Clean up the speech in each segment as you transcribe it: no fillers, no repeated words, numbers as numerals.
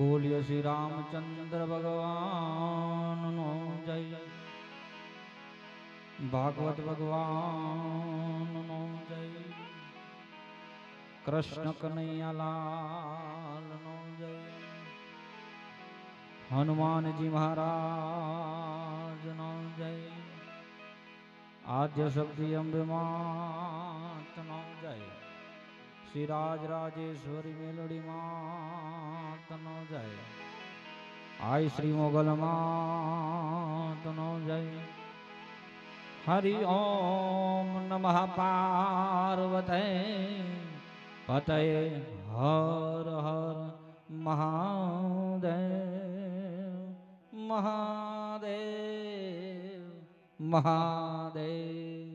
બોલ્યો શ્રી રામચંદ્ર ભગવાન નો જય, ભાગવત ભગવાન નો જય, કૃષ્ણ કનૈયા લાલ નો જય, હનુમાનજી મહારાજ નો જય, આદ્ય શક્તિ અંબે માત નો જય, શ્રી રાજ રાજેશ્વરી મેલડી માત નો જય, આઈ શ્રી મોગલ માત નો જય, હરિ ઓમ નમઃ પાર્વતે પતય હર હર મહાદેવ મહાદેવ મહાદેવ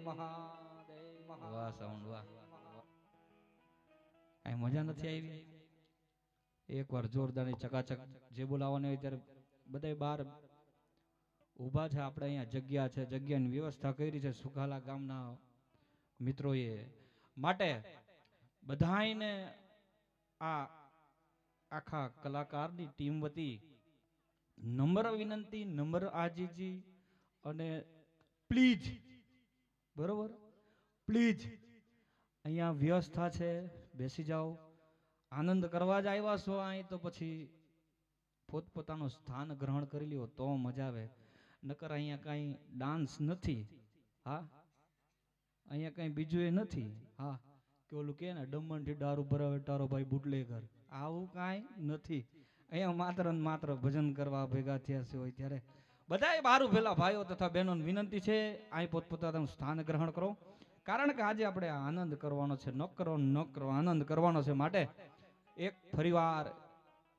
મહાદેવ. વાહ સાઉન્ડ વાહ. કઈ મજા નથી આવી? એક વાર જોરદાર ચકાચક જે બોલાવવાની હોય ત્યારે બધા બહાર ઊભા છે. આપણે અહીંયા જગ્યા છે, જગ્યાની વ્યવસ્થા કરી છે સુખાલા ગામના મિત્રોએ. માટે બધાને આ આખા કલાકારની ટીમ વતી નમ્ર વિનંતી, નમ્ર આજીજી અને પ્લીઝ, બરોબર, પ્લીઝ અહીંયા વ્યવસ્થા છે, બેસી જાઓ. આનંદ કરવા જ આવ્યા છો અહીં તો પછી પોતપોતાનું સ્થાન ગ્રહણ કરી લ્યો તો મજા આવે. નકર અહીંયા કાંઈ ડાન્સ નથી. હા, અહીંયા કાંઈ બીજું એ નથી. હા, કે ઓલું કે ને ડમણથી દારૂ ભરાવે તારો ભાઈ બુટલેગર, આવું કાંઈ નથી. અહીંયા માત્ર ને માત્ર ભજન કરવા ભેગા થયા છે હોય ત્યારે બધાય બારું ભેલા ભાઈઓ તથા બહેનોને વિનંતી છે અહીં પોતપોતાનું સ્થાન ગ્રહણ કરો. કારણ કે આજે આપણે આનંદ કરવાનો છે, ન કરો આનંદ કરવાનો છે. માટે એક ફરીવાર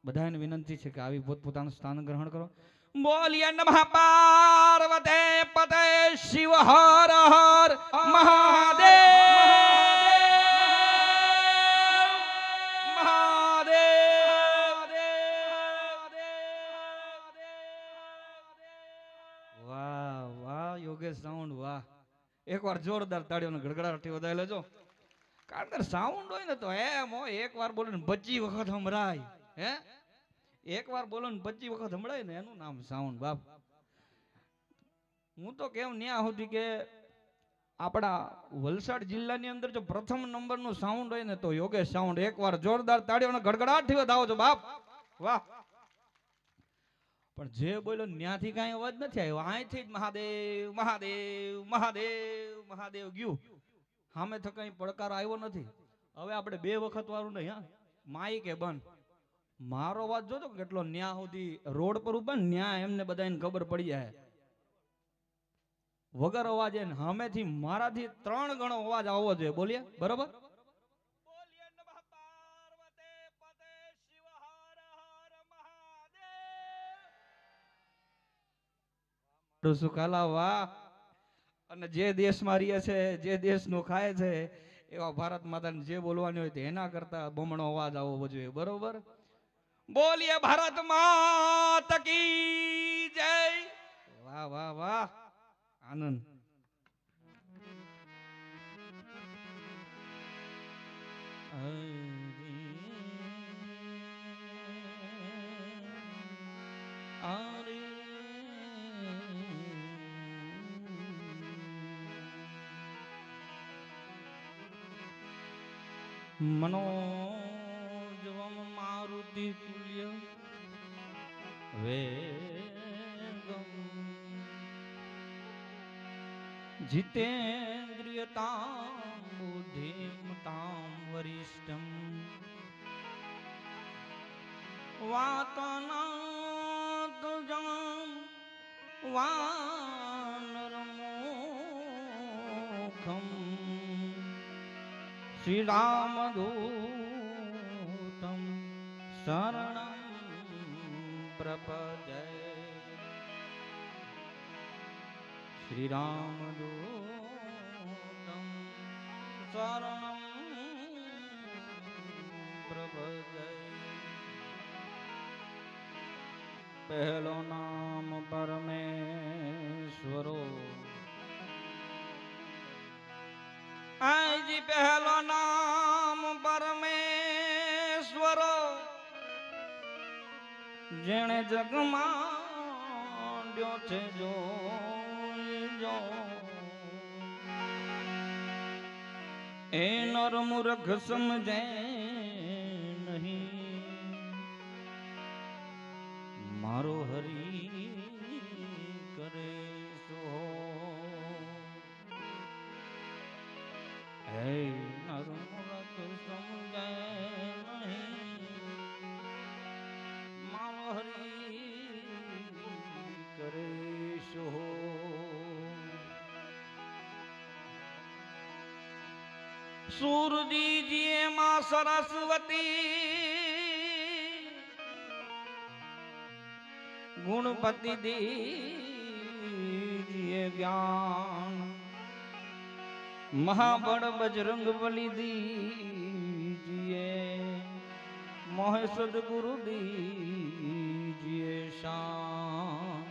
બધાને વિનંતી છે કે આવી પોતપોતાનું સ્થાન ગ્રહણ કરો. બોલીએ નમઃ પાર્વતે પતે શિવ હર હર મહાદેવ. વાહ વાહ યોગેશ સાઉન્ડ વાહ. એકવાર જોરદાર તાળીઓનો ગડગડાટી વધારી લેજો. કારણ કે સાઉન્ડ હોય ને તો એમ હોય, એક વાર બોલો ને 25 વખત સંભળાય. હે, એક વાર બોલો ને 25 વખત સંભળાય ને એનું નામ સાઉન્ડ બાપ. હું તો કેમ ન્યા સુધી કે આપણા વલસાડ જિલ્લાની અંદર જો પ્રથમ નંબરનું સાઉન્ડ હોય ને તો યોગેશ સાઉન્ડ. એકવાર જોરદાર તાળીઓનો ગડગડાટથી વધાવો છો બાપ. વાહ. પણ જે બોલ્યો ન્યાથી કાંઈ અવાજ નથી આવ્યો. અહીંથી જ મહાદેવ મહાદેવ મહાદેવ મહાદેવ ગયું. સામે તો કઈ પડકાર આવ્યો નથી. હવે આપણે 2 વખત વાળું નહીં. હા, માઈક એ બંધ. મારો અવાજ જોજો કેટલો ન્યા સુધી રોડ પર ઉભા ને ન્યા એમને બધાને ખબર પડી જાય. વગર અવાજે સામેથી મારાથી 3 ગણો અવાજ આવવો જોઈએ. બોલીએ બરોબર. સુખાલા વાહ. અને જે દેશમાં રહીએ છે, જે દેશનું ખાય છે, એવા ભારત માતાને જે બોલવાની હોય તો એના કરતા બમણો અવાજ આવવો જોઈએ. બરોબર. બોલીએ ભારત માત કી જય. વાહ વાહ વાહ. આનંદ. મનોજવમ મારુતિ તુલ્ય વેગમ જીતેન્દ્રિયતામ બુદ્ધિમતામ વરિષ્ઠમ વાતનાદજામ વાનરમોખમ શ્રી રામદૂતમ શરણમ પ્રપદે. શ્રી રામદૂતમ શરણમ જય પહેલો નામ પરમેશ્વરો આજી પહેલો નામ પરમેશ્વરો જેણે જગમાં ડ્યો છે જો એ નર મૂર્ખ સમજે નહીં મારો હરી કરે સો હે નર મૂર્ખ સમજે નહીં મારો હરી કરે સો सूरदीजिए मां सरस्वती गुणपति दीजिए ज्ञान महाबड़ बजरंग बली दीजिए मोह सदगुरु दीजिए शान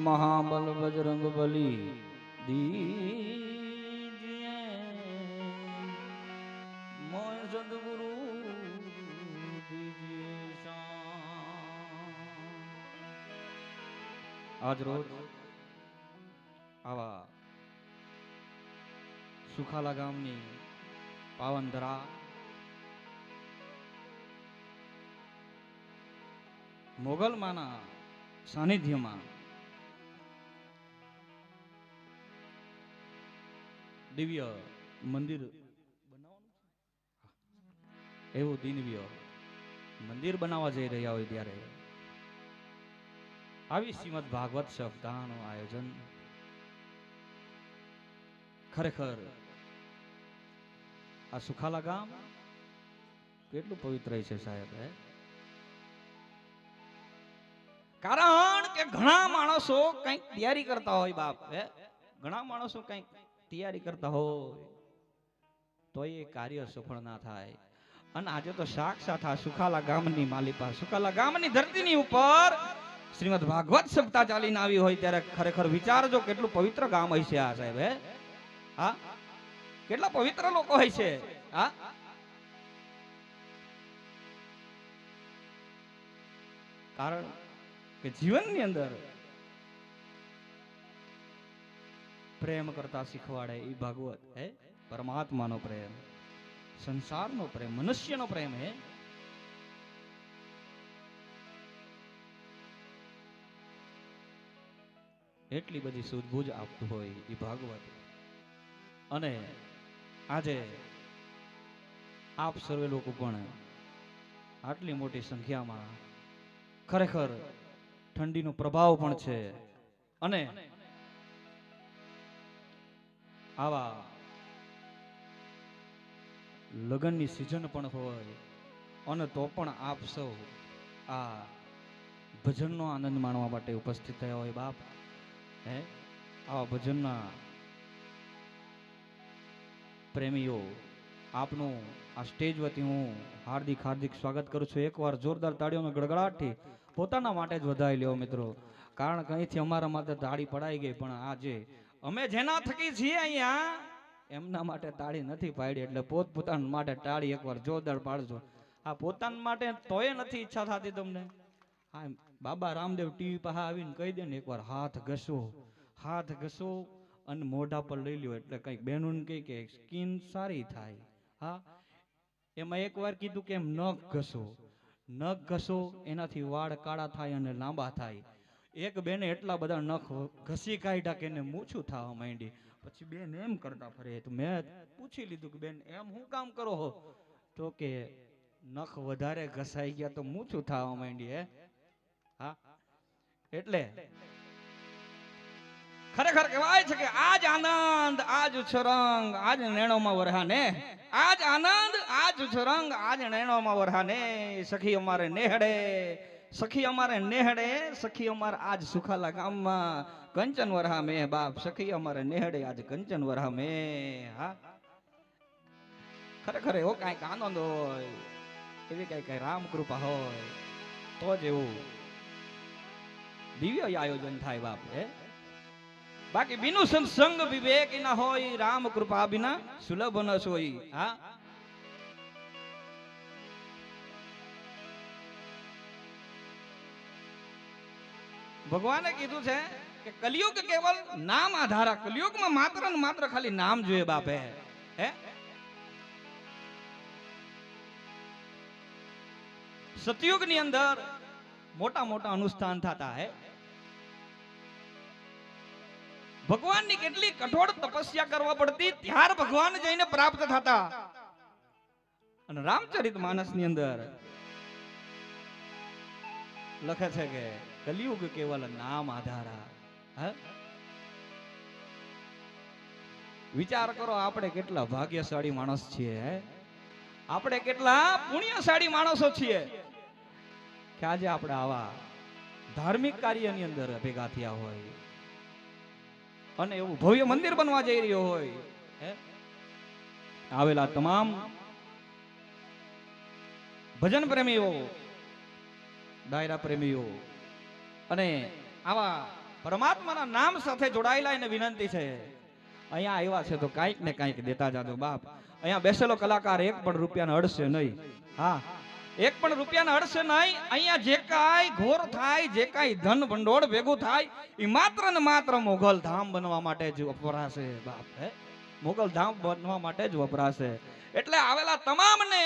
महाबल बजरंग बली दी सदगुरु दीजिए આજ રોજ આવા સુખાલા ગામની પાવનધરા મોગલમાના સાનિધ્યમાં દિવ્ય મંદિર એવું દિનવ્ય મંદિર બનાવવા જઈ રહ્યા હોય ત્યારે આવી શ્રીમદ ભાગવત સપ્તાહનું આયોજન ખરેખર આ સુખાલા ગામ કેટલું પવિત્ર છે સાહેબ કારણ કે ઘણા માણસો કંઈક તૈયારી કરતા હોય બાપ ઘણા માણસો કંઈક તૈયારી કરતા હોય તો એ કાર્ય સફળ ના થાય અને આજે તો સાક્ષાત આ સુખાલા ગામની માલિપા સુખાલા ગામની ધરતીની ઉપર શ્રીમદ ભાગવત સપ્તાહ ચાલીને આવી હોય ત્યારે ખરેખર વિચારજો કેટલું પવિત્ર ગામ હોય છે આ સાહેબ હા કેટલા પવિત્ર લોકો હોય છે હા કારણ કે જીવનની અંદર પ્રેમ કરતા શીખવાડે એ ભાગવત હે પરમાત્માનો પ્રેમ સંસારનો પ્રેમ મનુષ્યનો પ્રેમ હે એટલી બધી સુધબૂજ આપતું હોય એ ભાગવત અને આજે આપ સર્વે લોકો પણ આટલી મોટી સંખ્યામાં ખરેખર ઠંડીનો પ્રભાવ પણ છે અને આવા લગ્નની સિઝન પણ હોય અને તો પણ આપ સૌ આ ભજનનો આનંદ માણવા માટે ઉપસ્થિત થયા હોય બાપ હે આવા ભજનના પ્રેમીઓ આપનું આ સ્ટેજ વતી હું હાર્દિક હાર્દિક સ્વાગત કરું છું. એકવાર જોરદાર તાળીઓનો ગડગડાટથી પોતાના માટે જ વધાવી લ્યો મિત્રો, કારણ કે અહીંથી અમારા માટે તાળી પડાઈ ગઈ, પણ આજે અમે જેના થકી છીએ અહીંયા એમના માટે તાળી નથી પાડી, એટલે પોતપોતાના માટે તાળી એકવાર જોરદાર પાડજો. આ પોતાના માટે તોય નથી ઈચ્છા થતી તમને. હા, બાબા રામદેવ ટીવી પાસે આવીને કહી દે ને એકવાર હાથ ઘસો અને મોઢા પર લઈ લ્યો, એટલે કઈક બહેનોને કહી કે સ્કિન સારી થાય. હા, એમાં એકવાર કીધું કે એમ નખ ઘસો એનાથી વાળ કાળા થાય અને લાંબા થાય. એક બેને એટલા બધા નખ ઘસી કાઢ્યા કે એને મૂછું થવા માંડી. પછી બેન એમ કરતા ફરે, તો મેં પૂછી લીધું કે બેન એમ શું કામ કરો હો? તો કે નખ વધારે ઘસાઈ ગયા તો મૂછું થવા માંડી. હે હા, એટલે ખરેખર કહેવાય છે કે આજ આનંદ આજ ઉછરંગ આજ નેણોમાં વરહાને, આજ આનંદ આજ ઉછરંગ આજ નેણોમાં વરહાને. સખી અમારે નેહડે, સખી અમારે નેહડે, સખી અમારે આજ સુખાલા ગામમાં કંચન વરહા મે બાપ, સખી અમારે નેહડે આજ કંચન વરહા મે. હા, ખરેખર એવો કાંઈક આનંદ હોય એવી કઈ રામ કૃપા હોય તો જ એવું દિવ્ય આયોજન થાય બાપ. બાકી બીનું સંગ વિવેક ના હોય, રામ કૃપા બિના સુલભ ન સોઈ. હા, ભગવાને કીધું છે કે કલિયુગ કેવલ નામ આધારા. કલિયુગમાં માત્ર ને માત્ર ખાલી નામ જોઈએ બાપે. હે, સતયુગ ની અંદર મોટા મોટા અનુષ્ઠાન થતા. હે, ભગવાનની કેટલી કઠોર તપસ્યા કરવા પડતી, ત્યાર ભગવાન જઈને પ્રાપ્ત થતા. અને રામચરિત માનસ ની અંદર લખે છે કે કલિયુગ કેવલ નામ આધારા. વિચાર કરો, આપણે કેટલા ભાગ્યશાળી માણસ છીએ. આપણે કેટલા પુણ્યશાળી માણસો છીએ કે આજે આપણે આવા ધાર્મિક કાર્યની અંદર ભેગા થયા હોય અને એવું ભવ્ય મંદિર બનવા જઈ રહ્યો હોય. આવેલા તમામ ભજન પ્રેમીઓ, ડાયરા પ્રેમીઓ અને આવા પરમાત્માના નામ સાથે જોડાયેલા એને વિનંતી છે, અહીંયા આવ્યા છે તો કાંઈક ને કાંઈક દેતા જાજો બાપ. અહીંયા બેસેલો કલાકાર એક પણ રૂપિયાને અડશે નહીં. હા, એક પણ રૂપિયાને અડશે નહીં. અહીંયા જે કાંઈ ઘોર થાય, જે કાંઈ ધન ભંડોળ ભેગું થાય, એ માત્ર ને માત્ર મોગલ ધામ બનવા માટે જ વપરાશે બાપ. મોગલ ધામ બનવા માટે જ વપરાશે. એટલે આવેલા તમામને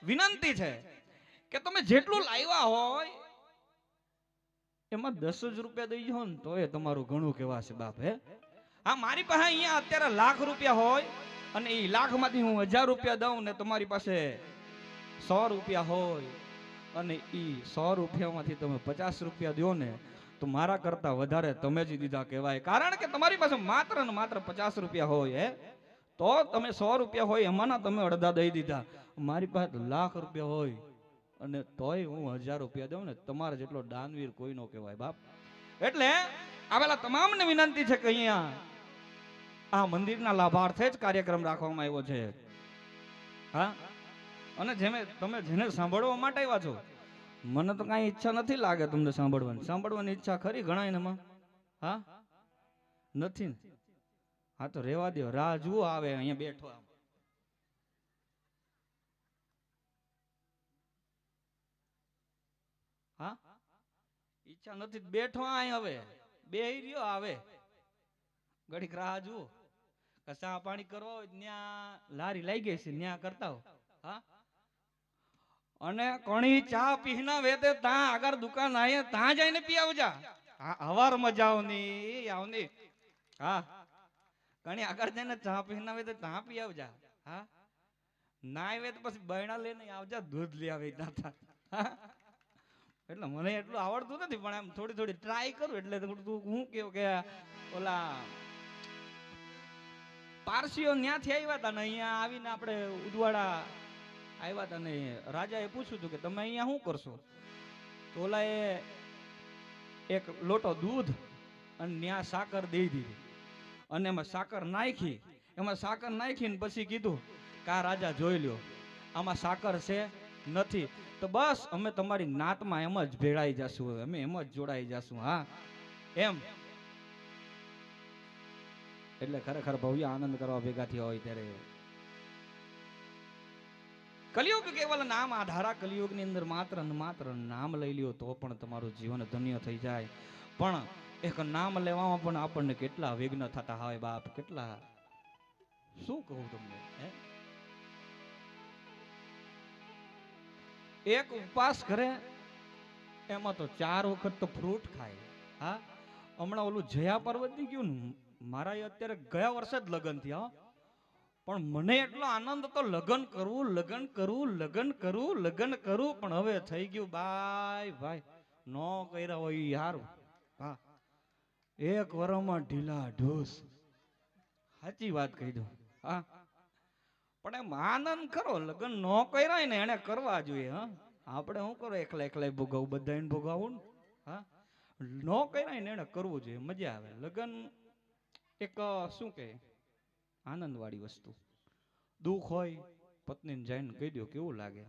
વિનંતી છે કે તમે જેટલું લાવ્યા હોય એમાં 10 જ રૂપિયા દઈ જાઓ ને તો એ તમારું ઘણું કહેવાશે બાપ. હા, મારી પાસે અહીંયા અત્યારે લાખ રૂપિયા હોય અને એ લાખ માંથી હું 1000 રૂપિયા દઉં ને તમારી પાસે 100 રૂપિયા હોય અને એ 100 રૂપિયામાંથી તમે 50 રૂપિયા દો ને તો મારા કરતા વધારે તમે જ દીધા કહેવાય. કારણ કે તમારી પાસે માત્ર ને માત્ર 50 રૂપિયા હોય તો તમે 100 રૂપિયા હોય એમાંના તમે અડધા દઈ દીધા. મારી પાસે લાખ રૂપિયા હોય અને તોય હું 1000 રૂપિયા દઉં ને તમારે જેટલો દાનવીર કોઈ નો કહેવાય બાપ. એટલે આવેલા તમામને વિનંતી છે કે અહીંયા આ મંદિરના લાભાર્થે જ કાર્યક્રમ રાખવામાં આવ્યો છે. હા, અને તમે જેને સાંભળવા માટે આવ્યા છો, મને તો કઈ ઈચ્છા નથી લાગે તમને સાંભળવાની ઈચ્છા ખરી ઘણા એનામાં. હા, નથી. હા, તો રેવા દો, રાહ જુઓ આવે અહીંયા બેઠો. હા, ઈચ્છા નથી, બેઠો અહીં હવે બે રહ્યો આવે ઘડીક રાહ જુઓ. ચા પાણી કરવો હોય ત્યાં લારી લાગી ગઈ છે ત્યાં કરતા હો. હા, અને કોણી ચા પીના વેતે ત્યાં આગળ દુકાન આયે ત્યાં જઈને પી આવજા. હા, હવાર મજા આવની. હા, કણી આગળ જઈને ચા પીના વેતે ત્યાં પી આવજા. હા, ના આવે તો પછી બૈણા લઈને આવજા, દૂધ લઈ આવે ત્યાં. એટલે મને એટલું આવડતું નથી પણ એમ થોડી થોડી ટ્રાય કરું. એટલે હું કેવું કે ઓલા પારસીઓ ત્યાંથી આવ્યા હતા ને અહીંયા આવીને આપણે ઉદવાડા આવ્યા હતા ને રાજાએ પૂછ્યું હતું કે તમે અહીંયા શું કરશો? તો ઓલા એક લોટો દૂધ અને ત્યાં સાકર દઈ દીધી અને એમાં સાકર નાખીને પછી કીધું કે આ રાજા જોઈ લ્યો આમાં સાકર છે નથી તો બસ અમે તમારી નાતમાં એમ જ ભેળાઈ જશું, અમે એમ જ જોડાઈ જશું. હા, એમ. એટલે ખરેખર ભવ્ય આનંદ કરવા ભેગા થયા હોય ત્યારે કલિયુગ કેવલ નામ આધારા. કલિયુગ ની અંદર માત્ર ને માત્ર નામ લઈ લ્યો તો પણ તમારું જીવન ધન્ય થઈ જાય. પણ એક નામ લેવામાં પણ આપણને કેટલા વિઘ્ન થતા હોય બાપ. કેટલા, શું કહું તમને. એક ઉપવાસ કરે એમાં તો 4 વખત તો ફ્રૂટ ખાય. હા, હમણાં ઓલું જયા પાર્વતી ગયું ને, મારા અત્યારે ગયા વર્ષે જ લગ્ન થયા પણ મને એટલો આનંદ હતો, લગ્ન કરું પણ હવે થઈ ગયું ભાઈ નો કર્યા હોય યાર. હા, એક વરમાં ઢીલા ઢોસ, સાચી વાત કહી દઉં. હા, પણ એમ આનંદ કરો, લગ્ન નો કર્યા ને એને કરવા જોઈએ. હા, આપણે શું કરો એકલા ભોગવું, બધાને ભોગવું ને. હા, નો કર્યા ને એને કરવું જોઈએ, મજા આવે. લગ્ન એક શું કે આનંદ વાળી વસ્તુ. દુઃખ હોય પત્નીને જઈને કહી દો કેવું લાગે.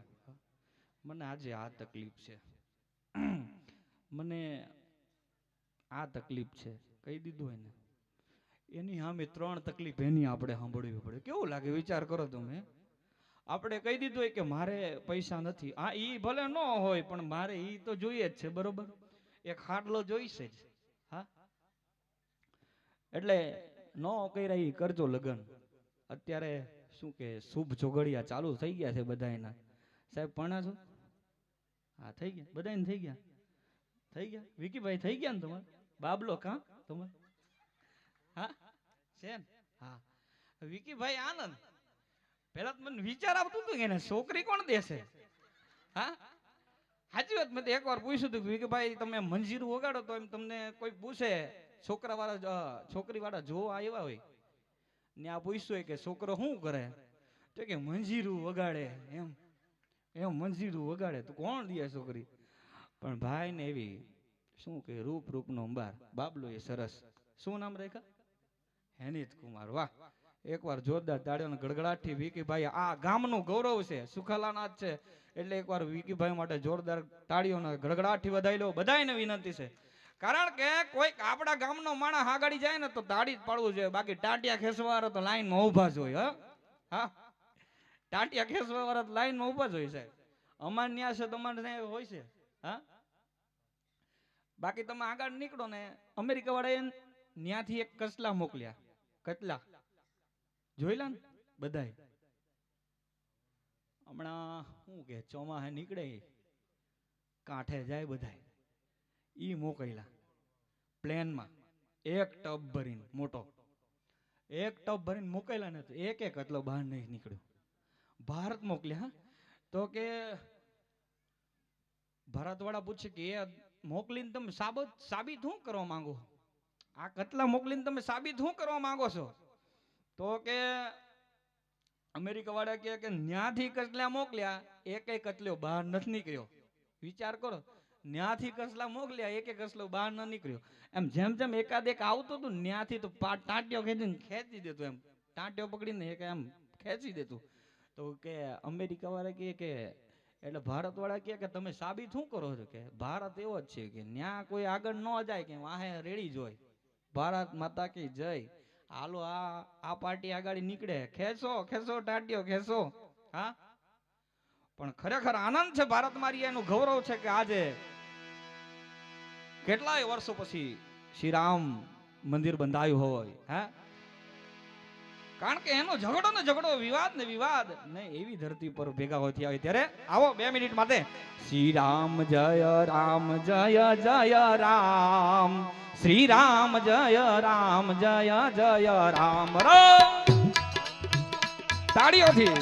મને આજે આ તકલીફ છે, મને આ તકલીફ છે, કહી દીધું હોય ને એની સામે 3 તકલીફ એની આપણે સાંભળવી પડે. કેવું લાગે વિચાર કરો તમે. આપણે કહી દીધું હોય કે મારે પૈસા નથી, હા ઈ ભલે ન હોય પણ મારે ઈ તો જોઈએ જ છે, બરોબર, એક ખાટલો જોઈશે જ. હા, એટલે નો કર્યા ઈ કરજો લગન. અત્યારે શું કે શુભ ચોઘડિયા ચાલુ થઈ ગયા છે બધાયના. સાહેબ ભણા છો? હા થઈ ગયા, બધાને થઈ ગયા. થઈ ગયા વિકીભાઈ, થઈ ગયા ને તમારે? બાબલો કા તમારે? હા છે ને? હા વિકીભાઈ આનંદ. પેલા તો મને વિચાર આવતું હતું કે એને છોકરી કોણ દેશે. હા સાચી વાત. મેં તો એકવાર પૂછ્યું હતું કે ભાઈ તમે મંજીરું વગાડો તો એમ તમને કોઈ પૂછે, છોકરા વાળા છોકરી વાળા જોવા આવ્યા હોય ને આ પૂછ્યું કે છોકરો શું કરે, તો કે મંજીરું વગાડે. એમ મંજીરું વગાડે તો કોણ દે છોકરી? પણ ભાઈ ને એવી શું કે રૂપનો અંબાર, બાબલો એ સરસ. શું નામ રાખ્યા? હેનિત કુમાર. વાહ, એકવાર જોરદાર તાળીઓનો ગડગડાટથી વિકીભાઈ, આ ગામનું ગૌરવ છે, સુખાલાના જ છે, એટલે એકવાર વિકીભાઈ માટે જોરદાર તાળીઓનો ગડગડાટથી વધાઈ લો. બધાને વિનંતી છે, કારણ કે કોઈક આપણા ગામનો માણસ આગળ જાય ને તો તાળી જ પાડવું જોઈએ, બાકી ટાંટિયા ખેંચવા વાળા તો લાઈનમાં ઊભા જ હોય. હા, ટાંટિયા ખેંચવા વાળા તો લાઈનમાં ઊભા જ હોય સાહેબ. અમાર ન્યા છે, તમારે ત્યાં હોય છે. હા, બાકી તમે આગળ નીકળો ને, અમેરિકા વાળા ન્યાથી એક કસલા મોકલ્યા. કતલા જોઈલા ને બધાય. હમણાં શું કે ચોમાહે નીકળે કાંઠે જાય બધાય, ઈ મોકલ્યા પ્લેનમાં, એક ટબ ભરીને, મોટો એક ટબ ભરીને મોકલ્યા ને તો એક કતલો બહાર નહીં નીકળ્યો. ભારત મોકલ્યા તો કે ભારત વાળા પૂછે કે એ મોકલીને તમે સાબિત શું કરવા માંગો? આ કતલા મોકલીને તમે સાબિત શું કરવા માંગો છો? તો કે અમેરિકા વાળા કે ન્યાથી કસલા મોકલ્યા, એક કતલો બહાર નથી નીકળ્યો. વિચાર કરો, ન્યાથી કસલા મોકલ્યા, એક કસલો બહાર ન નીકળ્યો. એમ જેમ જેમ એકાદ એક આવતું હતું ન્યાથી તો ટાંટિયો ખેંચી દેતું, એમ ટાંટિયો પકડીને એક એમ ખેંચી દેતું. તો કે અમેરિકા વાળા કે એટલે ભારત વાળા કે તમે સાબિત શું કરો છો? કે ભારત એવો જ છે કે ન્યા કોઈ આગળ ન જાય, કે વાહે રેડી જ હોય. ભારત માતા કી જય. હાલો આ પાર્ટી આગળ નીકળે, ખેંચો ખેંચો ટાંટિયો ખેંચો. હા, પણ ખરેખર આનંદ છે ભારત મારી, એનું ગૌરવ છે કે આજે કેટલાય વર્ષો પછી શ્રી રામ મંદિર બંધાયું હોય. હે, કારણ કે એનો ઝઘડો વિવાદ ને વિવાદ નહીં, એવી ધરતી પર ભેગા હોતી આવે ત્યારે આવો 2 મિનિટ માટે. શ્રી રામ જય રામ જય જય રામ, શ્રી રામ જય રામ જય જય રામ. તાળીઓથી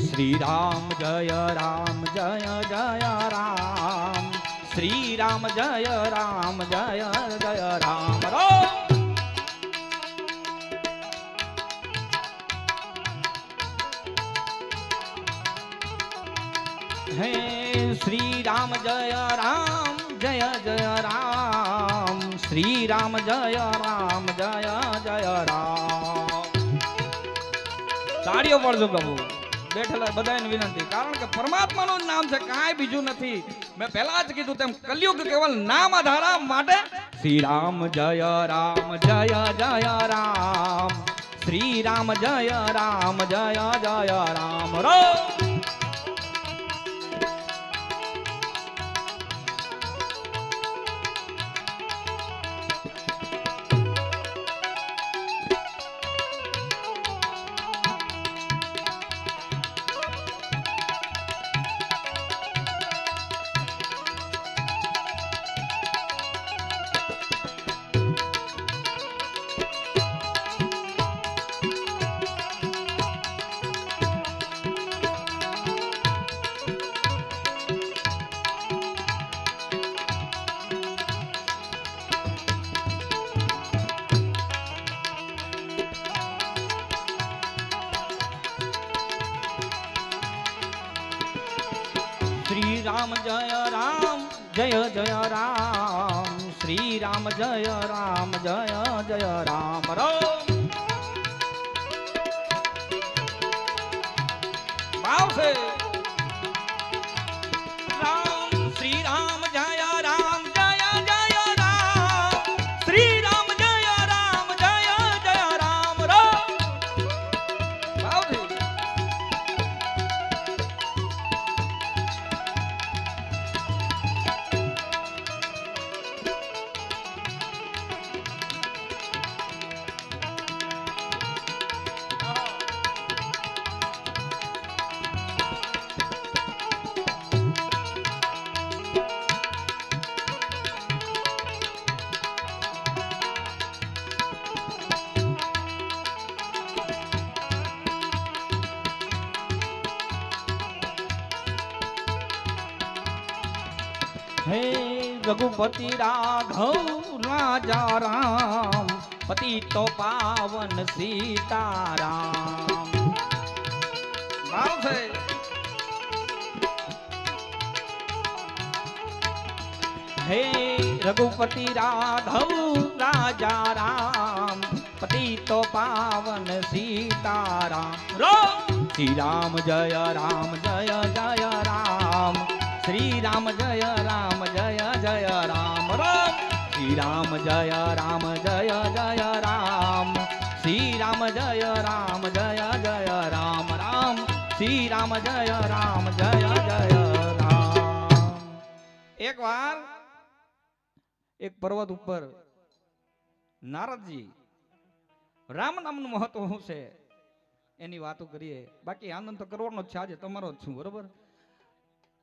શ્રી રામ જય રામ જય જય રામ, શ્રી રામ જય રામ જય જય રામ. હે શ્રી રામ જય રામ જય જય રામ, શ્રી રામ જય રામ જય જય રામ. તાળીઓ પડજો પ્રભુ. બેઠેલા બધાને વિનંતી, કારણ કે પરમાત્માનું નામ છે, કાંઈ બીજું નથી. મેં પહેલા જ કીધું તેમ કલયુગ કેવલ નામ આધારા માટે. શ્રી રામ જય રામ જય જય રામ, શ્રી રામ જય રામ જય જય રામ. श्री राम जय राम जय जय राम, श्री राम जय राम जय जय राम. છે રામ શ્રી રામ જય રામ જય જય રામ શ્રી રામ જય રામ જય જય રામ રામ ભાવથી હે રઘુપતિ રાઘવ રાજા રામ પતિ તો પાવન સીતારામ ભાવ છે હે રઘુપતિ રાઘવ રાજા રામ પતિ તો પાવન સીતારામ શ્રી રામ જય રામ જય જય રામ શ્રી રામ જય રામ જય જય રામ રામ શ્રી રામ જય રામ જય જય રામ શ્રી રામ જય રામ જય જય રામ રામ શ્રી રામ જય રામ જય જય રામ એક વાર એક પર્વત ઉપર નારદજી રામ નામનું મહત્વ શું છે એની વાતો કરીએ બાકી આનંદ તો કરવાનો જ છે આજે તમારો જ છું બરોબર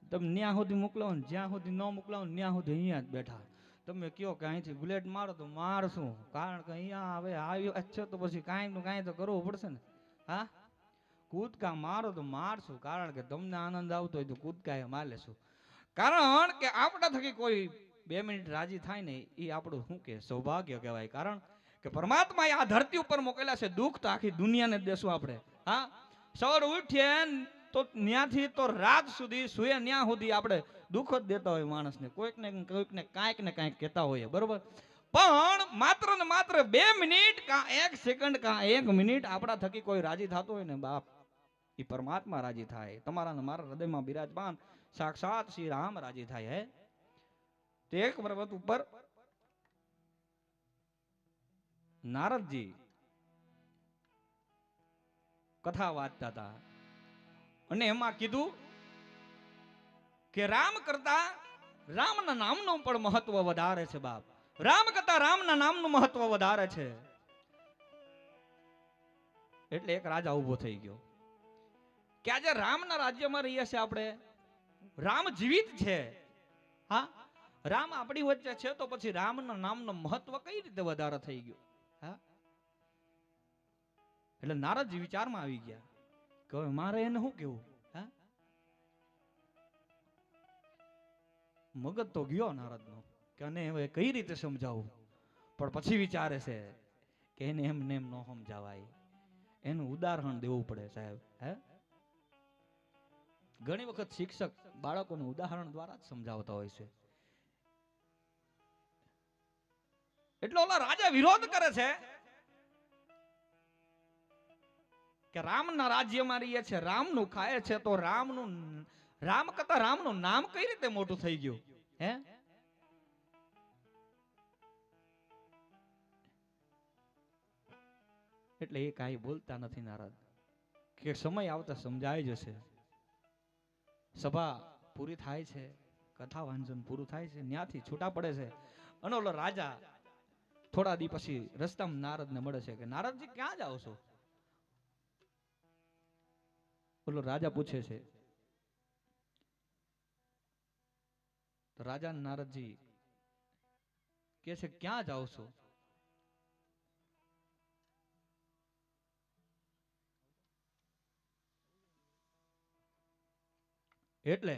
તમે ન્યા સુધી મોકલાવો ને જ્યાં સુધી ન મોકલાવો ત્યાં સુધી અહીંયા જ બેઠા તમે કયો કે અહીંથી બુલેટ મારો તો મારશું કારણ કે અહીંયા હવે આવ્યો છે તો પછી કાંઈ નું કાંઈ તો કરવું પડશે ને હા કૂદકા મારો તો મારશું કારણ કે તમને આનંદ આવતો હોય તો કૂદકા એ માર લેશું કારણ કે આપણા થકી કોઈ 2 મિનિટ રાજી થાય ને એ આપણું શું કે સૌભાગ્ય કહેવાય કારણ કે પરમાત્માએ આ ધરતી ઉપર મોકલેલા છે દુઃખ તો આખી દુનિયાને દેશું આપણે હા સવાર ઉઠીએ તો ન્યાથી તો રાત સુધી સુએ ન્યા સુધી આપણે દુઃખ જ દેતા હોય માણસને કોઈકને કાંઈક ને કાંઈક કહેતા હોઈએ બરોબર પણ માત્ર ને માત્ર 2 મિનિટ કા 1 સેકન્ડ કા 1 મિનિટ આપણા થકી કોઈ રાજી થતો હોય ને બાપ એ પરમાત્મા રાજી થાય તમારા ને મારા હૃદયમાં બિરાજમાન સાક્ષાત શ્રી રામ રાજી થાય હે તે એક પર્વત ઉપર નારદજી કથા વાંચતા હતા અને એમાં કીધું કે રામ કરતા રામના નામનું પણ મહત્વ વધારે છે બાપ રામ કરતા રામના નામનું મહત્વ વધારે છે એટલે એક રાજા ઉભો થઈ ગયો કે આજે રામના રાજ્યમાં રહીએ છીએ આપણે રામ જીવિત છે હા રામ આપણી વચ્ચે છે તો પછી રામના નામનું મહત્વ કઈ રીતે વધારે થઈ ગયું હા એટલે નારદજી વિચારમાં આવી ગયા કે મારે એને શું કેવું હા મગજ તો ગયો નારદનો કે અને હવે કઈ રીતે સમજાવું પણ પછી વિચારે છે કે એને એમને એમ ન સમજાવાય એનું ઉદાહરણ દેવું પડે સાહેબ હે ઘણી વખત શિક્ષક બાળકોને ઉદાહરણ દ્વારા જ સમજાવતા હોય છે એટલે ઓલા રાજા વિરોધ કરે છે કે રામના રાજ્યમાં રહીએ છે રામનું ખાય છે તો રામ કરતા રામનું નામ કઈ રીતે મોટું થઈ ગયું હે એટલે એ કાંઈ બોલતા નથી નારદ કે સમય આવતા સમજાય જશે સભા પૂરી થાય છે કથા વાંચન પૂરું થાય છે ત્યાંથી છૂટા પડે છે અને ઓલો રાજા થોડા દી પછી રસ્તામાં નારદને મળે છે કે નારદજી ક્યાં જાઓ છો ઓલો રાજા પૂછે છે તો રાજા નારદજી કે છે ક્યાં જાઓ છો એટલે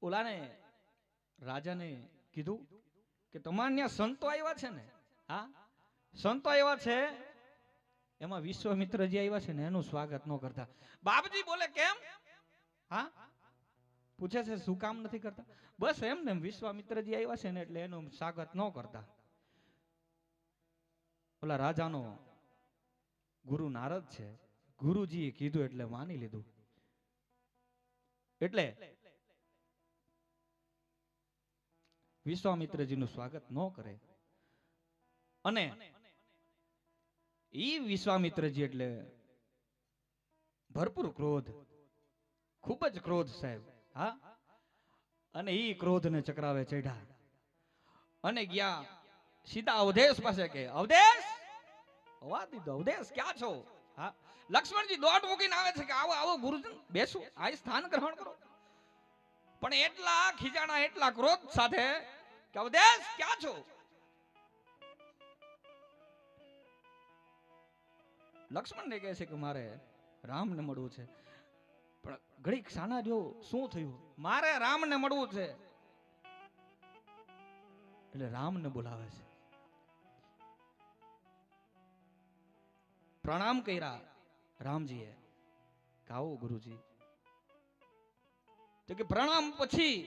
ઓલાને રાજાને કીધું કે તમારે ત્યાં સંતો આવ્યા છે ને હા સંતો આવ્યા છે એમાં વિશ્વામિત્રજી આવ્યા છે ને એનું સ્વાગત ન કરતા બાપજી બોલે કેમ હા પૂછે છે શું કામ નથી કરતા બસ એમ ને વિશ્વામિત્રજી આવ્યા છે ને એટલે એનું સ્વાગત ન કરતા ઓલા રાજાનો ગુરુ નારદ છે, ગુરુજીએ કીધું એટલે માની લીધું. એટલે વિશ્વામિત્રજીનું સ્વાગત ન કરે. અને ઈ વિશ્વામિત્રજી એટલે ભરપૂર ક્રોધ, ખૂબ જ ક્રોધ સાહેબ. હા, અને ઈ ક્રોધને ચક્રાવે ચઢ્યા અને ગયા સીધા અવધેશ પાસે. કે અવધેશ, અવા દીધો, અવધેશ ક્યાં છો? હા, લક્ષ્મણજી દોટ મૂકીને આવે છે કે આવો આવો ગુરુજન, બેસો, આ સ્થાન ગ્રહણ કરો. પણ એટલા ખીજાણા, એટલા ક્રોધ સાથે કે અવધેશ ક્યાં છો? લક્ષ્મણને કહે છે કે મારે રામને મળવું છે. પણ ઘડીક સાના જો, શું થયું? મારે રામને મળવું છે. એટલે રામને બોલાવે છે. પ્રણામ કર્યા રામજીએ. કાવો ગુરુજી? તો કે પ્રણામ પછી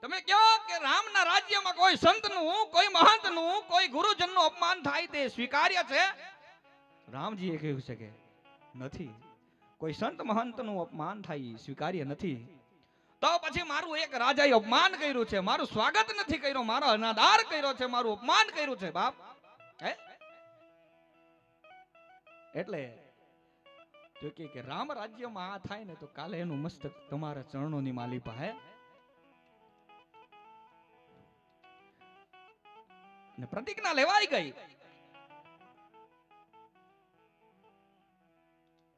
તમે કહો કે રામના રાજ્યમાં કોઈ સંતનું, કોઈ મહંતનું, કોઈ ગુરુજનનું અપમાન થાય તે સ્વીકાર્ય છે? રામજીએ કહ્યું છે કે નથી. કોઈ સંત મહંતનું અપમાન થાય સ્વીકાર્ય નથી. તો પછી મારું એક રાજાએ અપમાન કર્યું છે, મારું સ્વાગત નથી કર્યું, મારો અનાદાર કર્યો છે, મારું અપમાન કર્યું છે બાપ. એટલે તો કે રામ રાજ્યમાં આ થાય ને તો કાલે એનું મસ્તક તમારા ચરણોની માલી પાસે. ને પ્રતિજ્ઞા લેવાઈ ગઈ.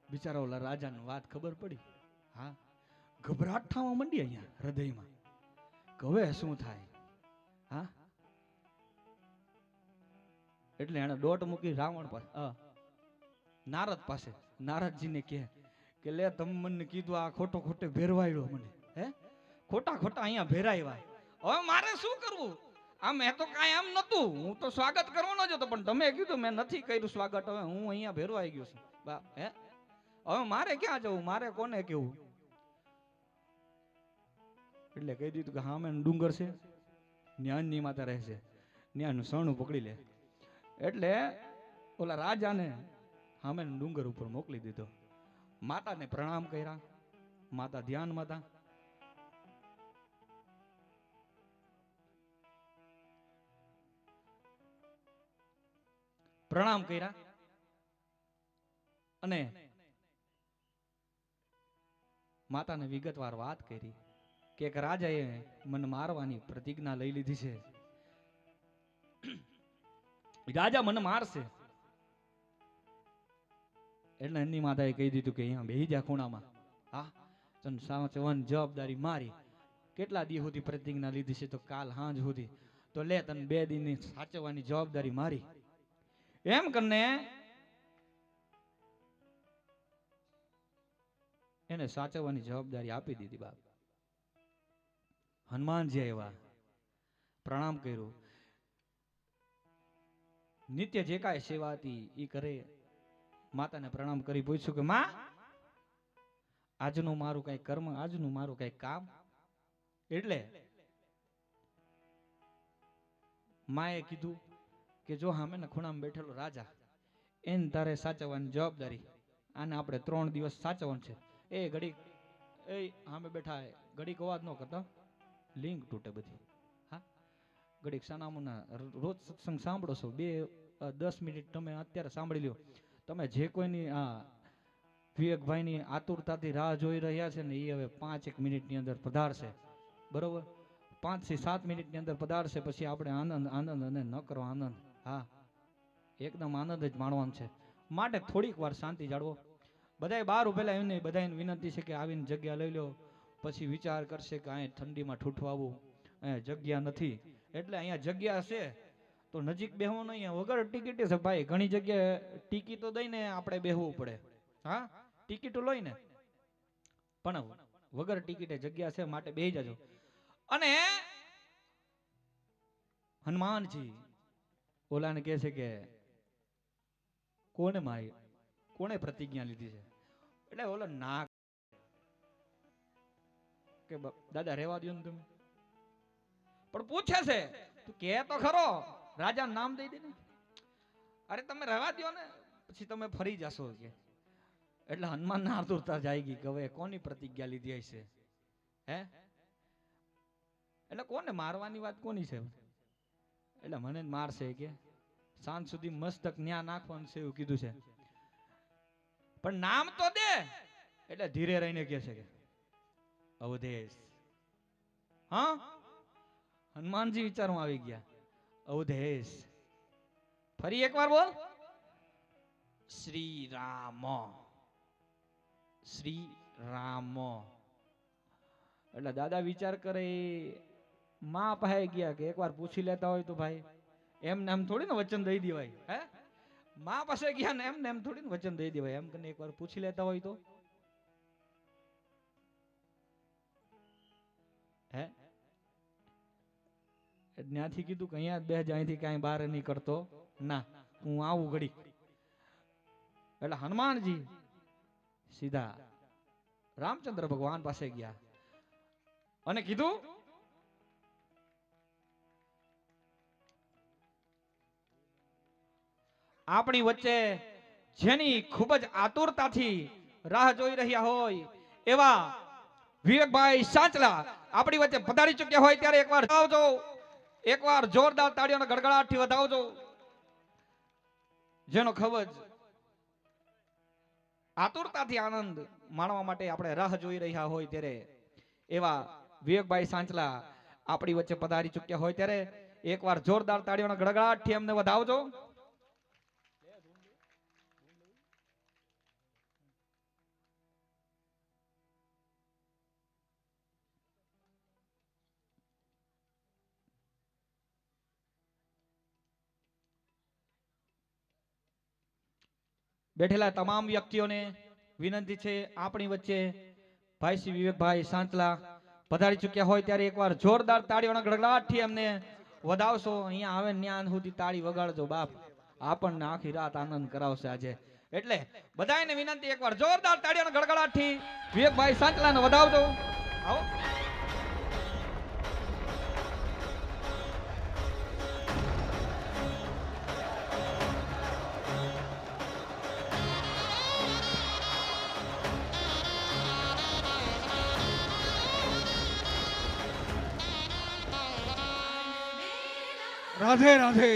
બિચારા ઓલા રાજાને વાત ખબર પડી. હા, ગભરાટ થવા માંડી અહીંયા હૃદયમાં. હવે શું થાય? હા, એટલે એને દોટ મૂકી રાવણ પાસે, નારદ પાસે. નારદજીને કે લે, તમે મને કીધું આ ખોટો ખોટે ભેરવાયો મને, હે ખોટા ખોટા અહીંયા ભેરાવ્યા. હવે મારે શું કરવું? આ મેં તો કાંઈ આમ નતું, હું તો સ્વાગત કરવાનો જ હતો, પણ તમે કીધું મેં નથી કર્યું સ્વાગત. હવે હું અહીંયા ભેરવાઈ ગયો છું બાપ. હવે મારે ક્યાં જવું? મારે કોને કેવું? એટલે કહી દીધું કે હા, મેં ડુંગર છે, ન્યાની માતા રહે છે, ન્યાનું સણું પકડી લે. એટલે ઓલા રાજાને સામે ડુંગર ઉપર મોકલી દીધો. માતાને પ્રણામ કર્યા. માતા ધ્યાનમાં હતા. પ્રણામ કર્યા અને માતાને વિગતવાર વાત કરી કે એક રાજાએ મને મારવાની પ્રતિજ્ઞા લઈ લીધી છે. રાજા મને મારશે. એટલે એની માતાએ કહી દીધું કે અહીંયા બેહી જા ખૂણામાં. હા, તને સાચવવાની જવાબદારી મારી. કેટલા દી સુધી પ્રતિજ્ઞા લીધી છે? તો કાલ સાંજ સુધી. તો લે, તને 2 દિનની સાચવવાની જવાબદારી મારી. એમ કરીને એને સાચવવાની જવાબદારી આપી દીધી બાપ. હનુમાનજી આવ્યા, પ્રણામ કર્યું. નિત્ય જે કાંઈ સેવા હતી એ કરે. માતાને પ્રણામ કરી પૂછ્યું કે માં, આજનું મારું કઈ કર્મ, આજનું મારું કઈ કામ? એટલે માએ કીધું કે જો સામે ને ખૂણામાં બેઠેલો રાજા, એને તારે સાચવવાની જવાબદારી. આને આપણે 3 દિવસ સાચવવાનું છે. એ ઘડીક એ સામે બેઠા ઘડીક અવાજ ન કરતા, લિંક તૂટે બધી. હા, ઘડીક સાનામુના રોજ સત્સંગ સાંભળો છો, 10 મિનિટ તમે અત્યારે સાંભળી લ્યો. તમે જે કોઈની વિવેકભાઈની આતુરતાથી રાહ જોઈ રહ્યા છે ને, એ હવે 5-1 મિનિટની અંદર પધારશે. બરોબર, 5 થી 7 મિનિટની અંદર પધારશે. પછી આપણે આનંદ આનંદ અને ન કરો આનંદ. હા, એકદમ આનંદ જ માણવાનો છે. માટે થોડીક વાર શાંતિ જાળવો. બધાય બહાર ઉભેલા એમને બધાને વિનંતી છે કે આવીને જગ્યા લઈ લો. પછી વિચાર કરશે કે અહીંયા ઠંડીમાં ઠૂઠવાવું, અહીંયા જગ્યા નથી. એટલે અહીંયા જગ્યા છે તો નજીક બેહવાનું. અહીંયા વગર ટિકિટ છે ભાઈ, ઘણી જગ્યાએ ટિકિટો દઈને આપણે બેહવું પડે. હા, ટિકિટો લઈને, પણ વગર ટિકિટે જગ્યા છે, માટે બેહી જાજો. અને હનુમાનજી ઓલાને કહે છે કે કોણે પ્રતિજ્ઞા લીધી છે? એટલે ઓલો ના કે દાદા રહેવા દો ને તમે. પણ પૂછે છે તું કે તો ખરો, રાજા નામ દઈ દે ને. અરે તમે રહેવા દો ને, પછી તમે ફરી જશો કે. એટલે હનુમાન આતુરતા જાય ગઈ કે હવે કોની પ્રતિજ્ઞા લીધી હશે હે, એટલે કોને મારવાની વાત કોની છે, એટલે મને મારશે કે સાંજ સુધી મસ્તક ન્યા નાખવાનું છે એવું કીધું છે, પણ નામ તો દે. એટલે ધીરે રહીને કહે છે કે અવધેશ. હા, હનુમાનજી વિચારમાં આવી ગયા. અવધેશ. ફરી એકવાર બોલ. શ્રી રામ. શ્રી રામ. એટલે દાદા વિચાર કરે, માં પાસે ગયા કે એકવાર પૂછી લેતા હોય તો ભાઈ એમને એમ થોડી ને વચન દઈ દેવાય હે. માં પાસે ગયા ને એમને એમ થોડી ને વચન દઈ દેવાય, એમ કરીને એકવાર પૂછી લેતા હોય તો હે. ત્યાંથી કીધું કે અહીંયા બે અહીંથી કાંઈ બહાર નહીં કરતો ના, હું આવું ઘડી. એટલે હનુમાનજી સીધા રામચંદ્ર ભગવાન પાસે ગયા અને કીધું આપણી વચ્ચે જેની ખૂબ જ આતુરતાથી રાહ જોઈ રહ્યા હોય એવા વિવેકભાઈ સાંચલા આપણી વચ્ચે પધારી ચૂક્યા હોય ત્યારે એકવાર આવજો, એકવાર જોરદાર તાળીઓના ગડગડાટથી વધાવજો. જેનો ખૂબ જ આતુરતાથી આનંદ માણવા માટે આપણે રાહ જોઈ રહ્યા હોય ત્યારે એવા વિવેકભાઈ સાંચલા આપણી વચ્ચે પધારી ચૂક્યા હોય ત્યારે એકવાર જોરદાર તાળીઓના ગડગડાટથી અમને વધાવજો. બેઠેલા તમામ વ્યક્તિઓને વિનંતી છે, આપણી વચ્ચે ભાઈ શ્રી વિવેકભાઈ સાંચલા પધારી ચૂક્યા હોય ત્યારે એકવાર જોરદાર તાળીઓના ગડગડાટથી અમને વધાવશો. અહીંયા આવે ન્યાન સુધી તાળી વગાડજો બાપ, આપણને આખી રાત આનંદ કરાવશે આજે. એટલે બધાને વિનંતી એકવાર જોરદાર તાળીઓના ગડગડાટથી વિવેકભાઈ સાંચલાને વધાવજો. આવો. રાધે રાધે.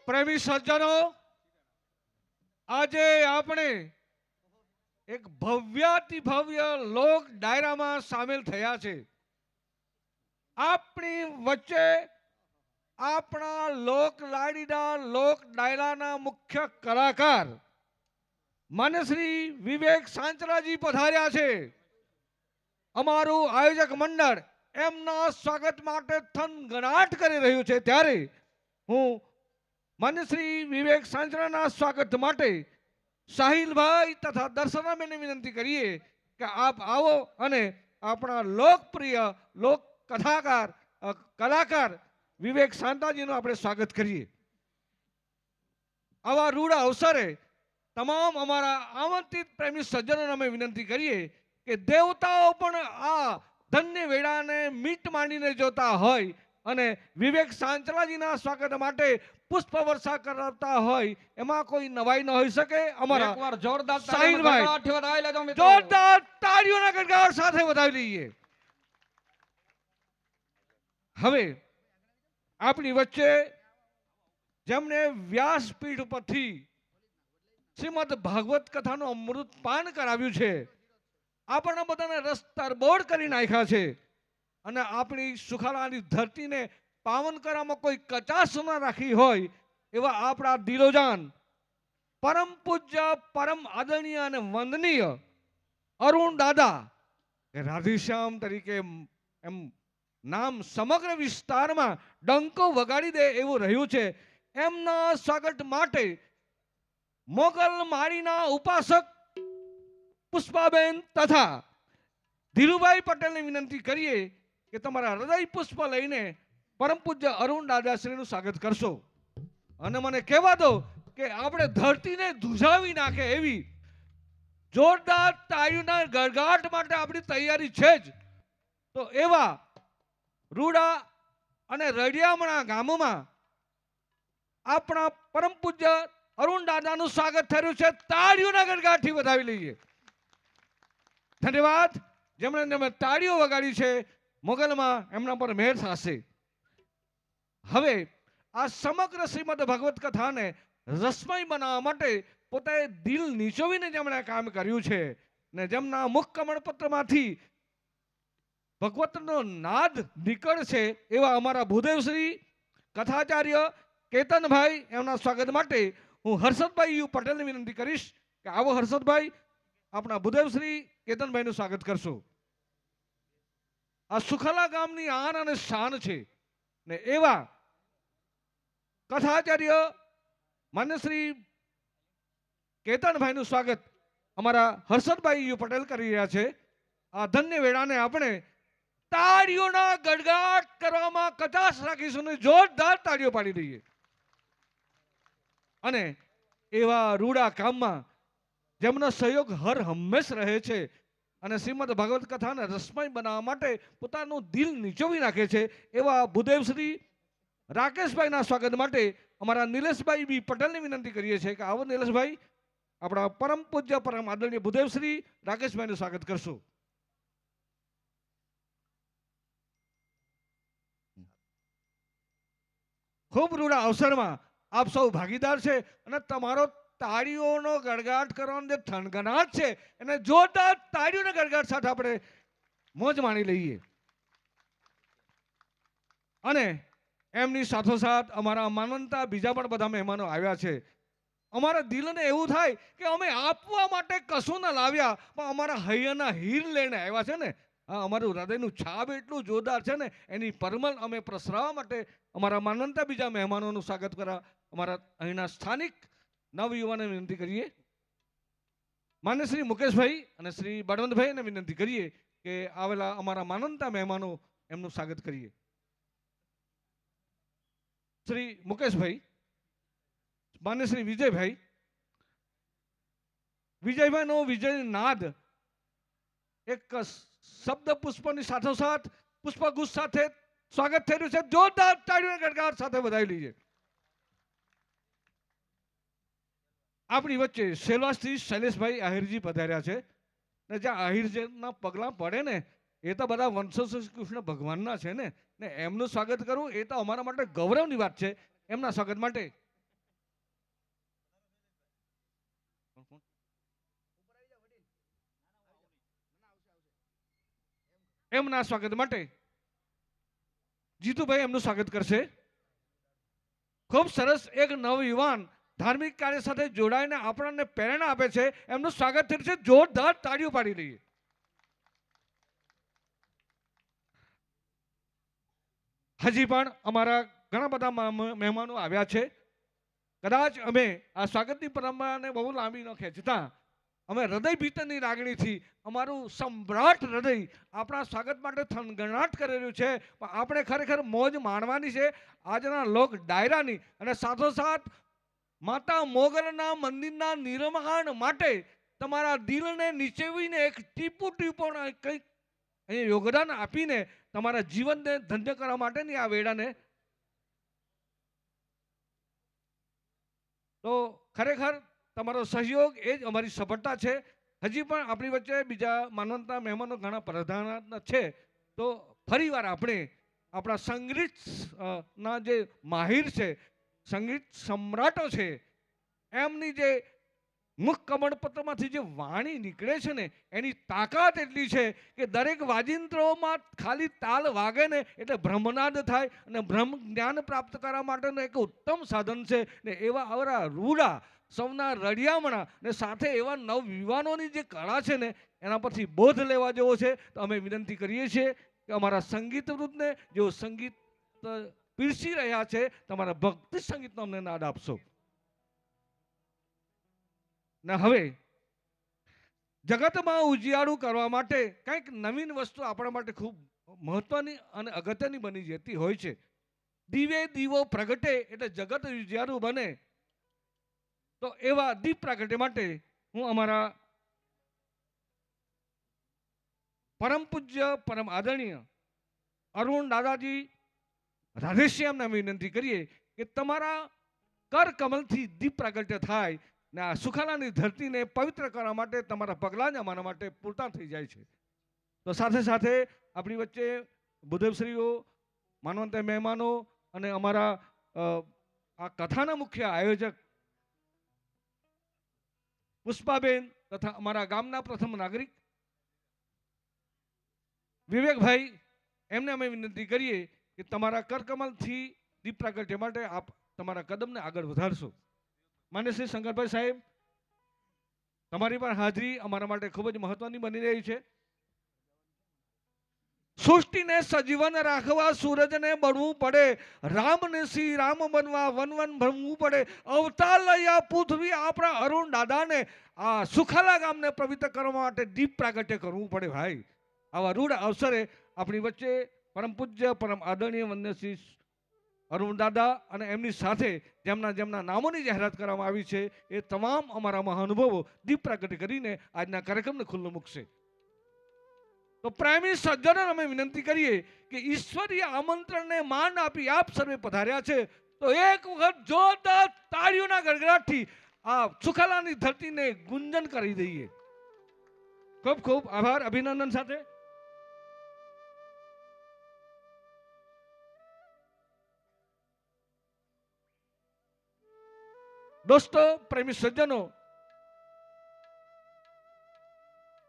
પ્રેમી સજ્જનો, આજે આપણે એક ભવ્યાતિ ભવ્ય લોક ડાયરામાં સામેલ થયા છે. આપણી વચ્ચે આપણા લોક લાડીના લોક ડાયરાના મુખ્ય કલાકાર માન્ય શ્રી વિવેક સાંચલાજી પધાર્યા છે. અમારું આયોજક મંડળ એમના સ્વાગત માટે થનગનાટ કરી રહ્યું છે, ત્યારે હું માન્ય શ્રી વિવેક સાંચલાના સ્વાગત માટે સાહિલભાઈ તથા દર્શનાબેનને વિનંતી કરીએ કે આપ આવો અને આપણા લોકપ્રિય લોક કથાકાર કલાકાર વિવેક સાંતાજીનું આપણે સ્વાગત કરીએ. આવા રૂડ અવસરે તમામ અમારા આમંત્રિત પ્રેમી સજ્જનોને અમે વિનંતી કરીએ કે દેવતાઓ પણ આ ધન્ય વેળાને મીટ માંડીને જોતા હોય અને વિવેક સાંચલાજીના સ્વાગત માટે પુષ્પ વર્ષા કરતા હોય એમાં કોઈ નવાઈ ન હોઈ શકે. અમારા એકવાર જોરદાર સાહિલભાઈ વધાવી લેજો મિત્રો. જોરદાર તાળીઓના ગડગડાટ સાથે વધાવી લઈએ. હવે આપણી વચ્ચે જેમણે વ્યાસપીઠ ઉપરથી શ્રીમદ ભાગવત કથાનું અમૃત પાન કરાવ્યું છે, આપણા બધાને રસ તરબોળ કરી નાખ્યા છે અને આપણી સુખાલાની ધરતીને પાવન કરવામાં કોઈ કચાશ ન રાખી હોય એવા આપણા દિલોજાન પરમ પૂજ્ય પરમ આદરણીય અને વંદનીય અરુણ દાદા રાધેશ્યામ તરીકે એમ નામ સમગ્ર વિસ્તારમાં ડંકો વગાડી દે એવું રહ્યું છે. એમના સ્વાગત માટે મોગલ માળીના ઉપાસક પુષ્પાબેન તથા ધીરુભાઈ પટેલને વિનંતી કરીએ કે તમારા હૃદય પુષ્પ લઈને પરમ પૂજ્ય અરુણ દાદાશ્રીનું સ્વાગત કરશો. અને મને કહેવા દો કે આપણે ધરતીને ધ્રુજાવી નાખે એવી જોરદાર તાળીઓના ગડગડાટ માટે આપણી તૈયારી છે જ. તો એવા રૂડા અને રડિયામણા ગામમાં આપણા પરમ પૂજ્ય અરુણ દાદાનું સ્વાગત થયું છે. તાળીઓના ગણગાટથી વધાવી લઈએ. ધન્યવાદ. જેમણે તાળીઓ વગાડી છે, મોગલમાં એમના પર મહેર થશે. હવે આ સમગ્ર શ્રીમદ ભગવત કથાને રસમય બનાવવા માટે પોતે દિલ નીચોવીને જેમણે કામ કર્યું છે ને જેમના મુખ કમળપત્રમાંથી ભગવતનો નાદ નીકળશે એવા અમારા ભૂદેવશ્રી કથાચાર્ય કેતનભાઈ, એમના સ્વાગત માટે હું હર્ષદભાઈ યુ પટેલને વિનંતી કરીશ કે આવો હર્ષદભાઈ, આપણા ભૂદેવશ્રી કેતનભાઈનું સ્વાગત કરશો. આ સુખલા ગામની આન અને શાન છે ને એવા કથાચાર્ય માન્ય શ્રી કેતનભાઈનું સ્વાગત અમારા હર્ષદભાઈ યુ પટેલ કરી રહ્યા છે. આ ધન્ય વેળાને આપણે તાળીઓના ગડગાટ કરવામાં કચાશ રાખીશું ને જોરદાર તાળીઓ પાડી દઈએ. અને એવા રૂડા કામમાં જેમનો સહયોગ હર હંમેશ રહે છે અને શ્રીમદ ભગવત કથાને રસમય બનાવવા માટે પોતાનું દિલ નીચોવી નાખે છે એવા ભૂદેવશ્રી રાકેશભાઈના સ્વાગત માટે અમારા નિલેશભાઈ બી પટેલની વિનંતી કરીએ છીએ કે આવો નિલેશભાઈ, આપણા પરમ પૂજ્ય પરમ આદરણીય ભૂદેવશ્રી રાકેશભાઈનું સ્વાગત કરશું. ખૂબ રૂડા અવસરમાં આપ સૌ ભાગીદાર છે અને તમારો તાળીઓનો ગડગાટ કરવાનો જે થનગનાટ છે એને જોરદાર તાળીઓના ગડગાટ સાથે આપણે મોજ માણી લઈએ. અને એમની સાથોસાથ અમારા માનવંતા બીજા પણ બધા મહેમાનો આવ્યા છે. અમારા દિલને એવું થાય કે અમે આપવા માટે કશું ના લાવ્યા, પણ અમારા હૈયાના હીર લઈને આવ્યા છે ને. હા, અમારું હૃદયનું છાપ એટલું જોરદાર છે ને, એની પરમલ અમે પ્રસરાવવા માટે અમારા માનવંતા બીજા મહેમાનોનું સ્વાગત કરવા અમારા અહીંના સ્થાનિક નવયુવાને વિનંતી કરીએ. માન્ય શ્રી મુકેશભાઈ અને શ્રી બળવંતભાઈને વિનંતી કરીએ કે આવેલા અમારા માનવંતા મહેમાનો એમનું સ્વાગત કરીએ. શ્રી મુકેશભાઈ, માન્ય શ્રી વિજયભાઈ, વિજયભાઈનો વિજય નાદ એક શબ્દ પુષ્પની સાથોસાથ પુષ્પગુચ્છ સાથે સ્વાગત થઈ રહ્યું છે. જોરદાર તાળીઓના ગડગડાટ સાથે વધાવી લઈએ. આપણી વચ્ચે સેલવાસથી શૈલેષભાઈ આહિરજી પધાર્યા છે ને જ્યાં આહિરજીના પગલાં પડે ને એ તો બધા વંશો શ્રી કૃષ્ણ ભગવાનના છે ને એમનું સ્વાગત કરવું એ તો અમારા માટે ગૌરવની વાત છે. એમના સ્વાગત માટે જીતુભાઈ એમનું સ્વાગત કરશે. ખૂબ સરસ એક નવયુવાન ધાર્મિક કાર્ય સાથે જોડાઈને આપણને પ્રેરણા આપે છે, એમનું સ્વાગત થયું છે. જોરદાર તાળીઓ પાડી દઈએ. હજી પણ અમારા ઘણા બધા મહેમાનો આવ્યા છે. કદાચ અમે આ સ્વાગતની પરંપરાને બહુ લાંબી ન ખેંચતા અમે હૃદય ભીતરની લાગણીથી અમારું સમ્રાટ હૃદય આપણા સ્વાગત માટે થનગનાટ કરેલું છે. પણ આપણે ખરેખર મોજ માણવાની છે આજના લોક ડાયરાની. અને સાથોસાથ માતા મોગલના મંદિરના નિર્માણ માટે તમારા દિલને નીચેવીને એક ટીપું કંઈક અહીંયા યોગદાન આપીને તમારા જીવનને ધન્ય કરવા માટેની આ વેળાને તો ખરેખર તમારો સહયોગ એ જ અમારી સફળતા છે. હજી પણ આપણી વચ્ચે બીજા માનવંતા મહેમાનો ઘણા પ્રધાન છે. તો ફરીવાર આપણે આપણા સંગીત ના જે માહિર છે, સંગીત સમ્રાટો છે, એમની જે મુખ કમળપત્રમાંથી જે વાણી નીકળે છે ને એની તાકાત એટલી છે કે દરેક વાજિંત્રોમાં ખાલી તાલ વાગે ને એટલે બ્રહ્મનાદ થાય અને બ્રહ્મ જ્ઞાન પ્રાપ્ત કરવા માટેનું એક ઉત્તમ સાધન છે. ને એવા આવરા રૂડા સૌના રડિયામણા ને સાથે એવા નવયુવાનોની જે કળા છે ને એના પરથી બોધ લેવા જેવો છે. તો અમે વિનંતી કરીએ છીએ કે અમારા સંગીત વૃત્તને જેઓ સંગીત પીરસી રહ્યા છે તમારા ભક્તિ સંગીતનો અમને નાદ આપશો. ને હવે જગતમાં ઉજિયાળું કરવા માટે કંઈક નવીન વસ્તુ આપણા માટે ખૂબ મહત્વની અને અગત્યની બની જતી હોય છે. દીવે દીવો પ્રગટે એટલે જગત ઉજિયાળું બને. તો એવા દીપ પ્રગટે માટે હું અમારા પરમ પૂજ્ય પરમ આદરણીય અરુણ દાદાજી રાધેશ્યામને વિનંતી કરીએ કે તમારા કર કમલથી દીપ પ્રાગટ્ય થાય ને આ સુખાલાની ધરતીને પવિત્ર કરવા માટે તમારા પગલાં જ અમારા માટે પૂરતા થઈ જાય છે. તો સાથે સાથે આપણી વચ્ચે બુદ્ધશ્રીઓ, માનવંત મહેમાનો અને અમારા આ કથાના મુખ્ય આયોજક પુષ્પાબેન તથા અમારા ગામના પ્રથમ નાગરિક વિવેકભાઈ, એમને અમે વિનંતી કરીએ કે તમારા કરકમલથી દીપ પ્રાગટ્ય માટે આપ તમારા કદમને આગળ વધારશો. માન્ય શ્રી શંકરભાઈ સાહેબ, તમારી પણ હાજરી અમારા માટે ખૂબ જ મહત્વની બની રહી છે. સૃષ્ટિને સજીવન રાખવા સૂરજને બળવું પડે, રામને શ્રી રામ બનવા વન વન ભરવું પડે, અવતાર લઈ આ પૃથ્વી આપણા અરુણ દાદાને આ સુખાલા ગામને પવિત્ર કરવા માટે દીપ પ્રાગટ્ય કરવું પડે. ભાઈ, આવા રૂઢ અવસરે આપણી વચ્ચે પરમ પૂજ્ય પરમ આદરણીય વંદનીય શ્રી અરુણ દાદા અને એમની સાથે જેમના નામોની જાહેરાત કરવામાં આવી છે એ તમામ અમારા મહાનુભાવો દીપ પ્રાગટ્ય કરીને આજના કાર્યક્રમને ખુલ્લો મૂકશે. તો પ્રેમી સજ્જનો અમે વિનંતી કરીએ કે ઈશ્વરીય આમંત્રણને માન આપી આપ સર્વે પધાર્યા છે તો એક વખત જોરદાર તાળીઓના ગડગડાટથી આ સુખાલાની ધરતીને ગુંજન કરી દઈએ. ખૂબ ખૂબ આભાર, અભિનંદન સાથે. દોસ્તો, પ્રેમી સજ્જનો,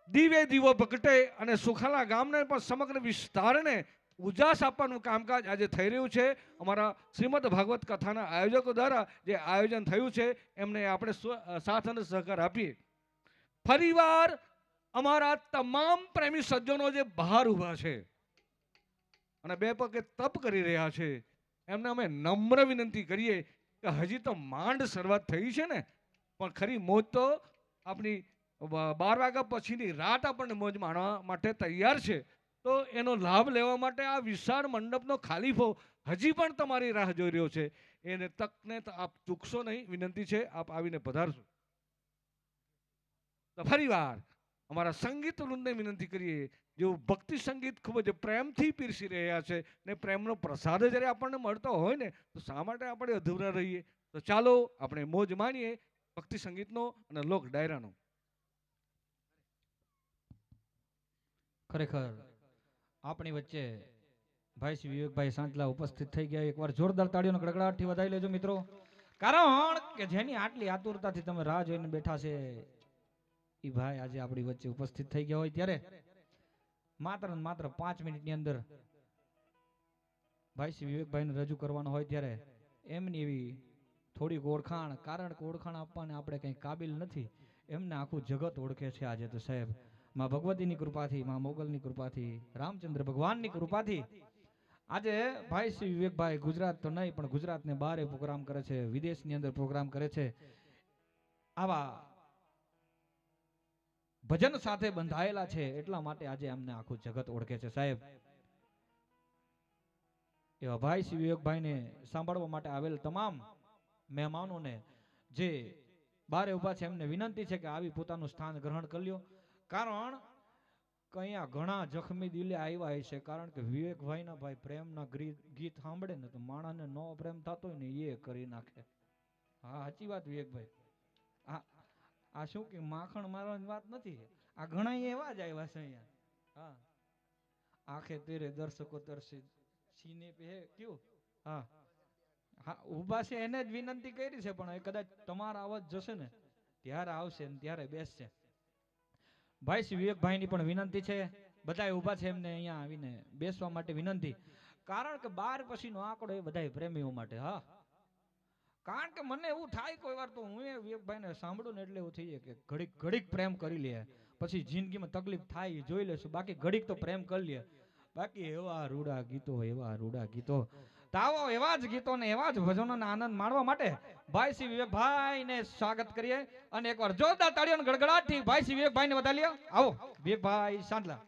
દીવે દીવો પ્રગટે અને સુખાલા ગામને પણ સમગ્ર વિસ્તારને ઉજાસ આપવાનું કામકાજ આજે થઈ રહ્યું છે. અમારા શ્રીમદ ભાગવત કથાના આયોજકો દ્વારા જે આયોજન થયું છે એમને આપણે સાથ અને સહકાર આપીએ. ફરીવાર અમારા તમામ પ્રેમી સજ્જનો જે બહાર ઊભા છે અને બે પગે તપ કરી રહ્યા છે એમને અમે નમ્ર વિનંતી કરીએ કે હજી તો માંડ શરૂઆત થઈ છે ને, પણ ખરી મોજ તો આપણી 12 વાગ્યા પછીની રાત આપણને મોજ માણવા માટે તૈયાર છે. તો એનો લાભ લેવા માટે આ વિશાળ મંડપનો ખાલીફો હજી પણ તમારી રાહ જોઈ રહ્યો છે. એને તકને આપ ચૂકશો નહીં, વિનંતી છે આપ આવીને પધારશો. તો ફરી વાર અમારા સંગીત વૃંદને વિનંતી કરીએ, જેઓ ભક્તિ સંગીત ખૂબ જ પ્રેમથી પીરસી રહ્યા છે ને પ્રેમનો પ્રસાદ જ્યારે આપણને મળતો હોય ને તો શા માટે આપણે અધૂરા રહીએ. તો ચાલો આપણે મોજ માણીએ ભક્તિ સંગીતનો અને લોક ડાયરાનો. ખરેખર આપણી વચ્ચે ભાઈ શ્રી વિવેકભાઈ સાંતલા ઉપસ્થિત થઈ ગયા. એકવાર જોરદાર તાળીઓનો ગડગડાટથી વધાવી લેજો મિત્રો, કારણ કે જેની આટલી આતુરતાથી તમે રાહ જોઈને બેઠા છે એ ભાઈ આજે આપણી વચ્ચે ઉપસ્થિત થઈ ગયા હોય ત્યારે માત્ર ને માત્ર 5 મિનિટની અંદર ભાઈ શ્રી વિવેકભાઈને રજૂ કરવાનો હોય ત્યારે એમની એવી થોડીક ઓળખાણ, કારણ કે ઓળખાણ આપવાને આપણે કંઈ કાબિલ નથી, એમને આખું જગત ઓળખે છે આજે તો સાહેબ. માં ભગવતીની કૃપાથી, માં મોગલની કૃપાથી, રામચંદ્ર ભગવાનની કૃપાથી આજે ભાઈ શ્રી વિવેકભાઈ ગુજરાત તો નહીં પણ ગુજરાતને બહાર પ્રોગ્રામ કરે છે, વિદેશની અંદર પ્રોગ્રામ કરે છે. આવા ભજન સાથે બંધાયેલા છે એટલા માટે આજે અમને આખું જગત ઓળખે છે સાહેબ. એવા ભાઈ શ્રી વિવેકભાઈને સાંભળવા માટે આવેલ તમામ મહેમાનોને જે બારે ઉભા છે એમને વિનંતી છે કે આવી પોતાનું સ્થાન ગ્રહણ કરી લ્યો, કારણ કે અહીંયા ઘણા જખમી દિલે આવ્યા છે. કારણ કે વિવેકભાઈના ભાઈ પ્રેમના ગીત સાંભળે ને તો માણસને નો પ્રેમ થતો હોય ને એ કરી નાખે. હા, સાચી વાત વિવેકભાઈ. આ શું કે માખણ મારવાની વાત નથી, આ ઘણા એવા જ આવ્યા છે અહીંયા. હા, આંખે તેરે દર્શકો તરસે સીને પે ક્યું. હા હા, ઊભા છે એને જ વિનંતી કરી છે, પણ કદાચ તમારા અવાજ જશે ને ત્યારે આવશે ને ત્યારે બેસશે. ભાઈ શ્રી વિવેકભાઈની પણ વિનંતી છે, બધા ઊભા છે એમને અહીંયા આવીને બેસવા માટે વિનંતી. કારણ કે 12 પછીનો આંકડો એ બધા પ્રેમીઓ માટે. હા, કારણ કે મને એવું થાય કોઈ વાર તો હું એ વિવેકભાઈને સાંભળું ને એટલે એવું થઈ જાય કે ઘડીક ઘડીક પ્રેમ કરી લે, પછી જિંદગીમાં તકલીફ થાય જોઈ લેશું, બાકી ઘડીક તો પ્રેમ કરી લે. બાકી એવા રૂડા ગીતો તો આવો એવા જ ગીતો ને એવા જ ભજનોનો આનંદ માણવા માટે ભાઈ શ્રી વિવેકભાઈ ને સ્વાગત કરીએ અને એકવાર જોરદાર તાળીઓના ગડગડાટથી ભાઈ શ્રી વિવેકભાઈ ને વધાવી લ્યો. આવો વિવેકભાઈ સાંતલા.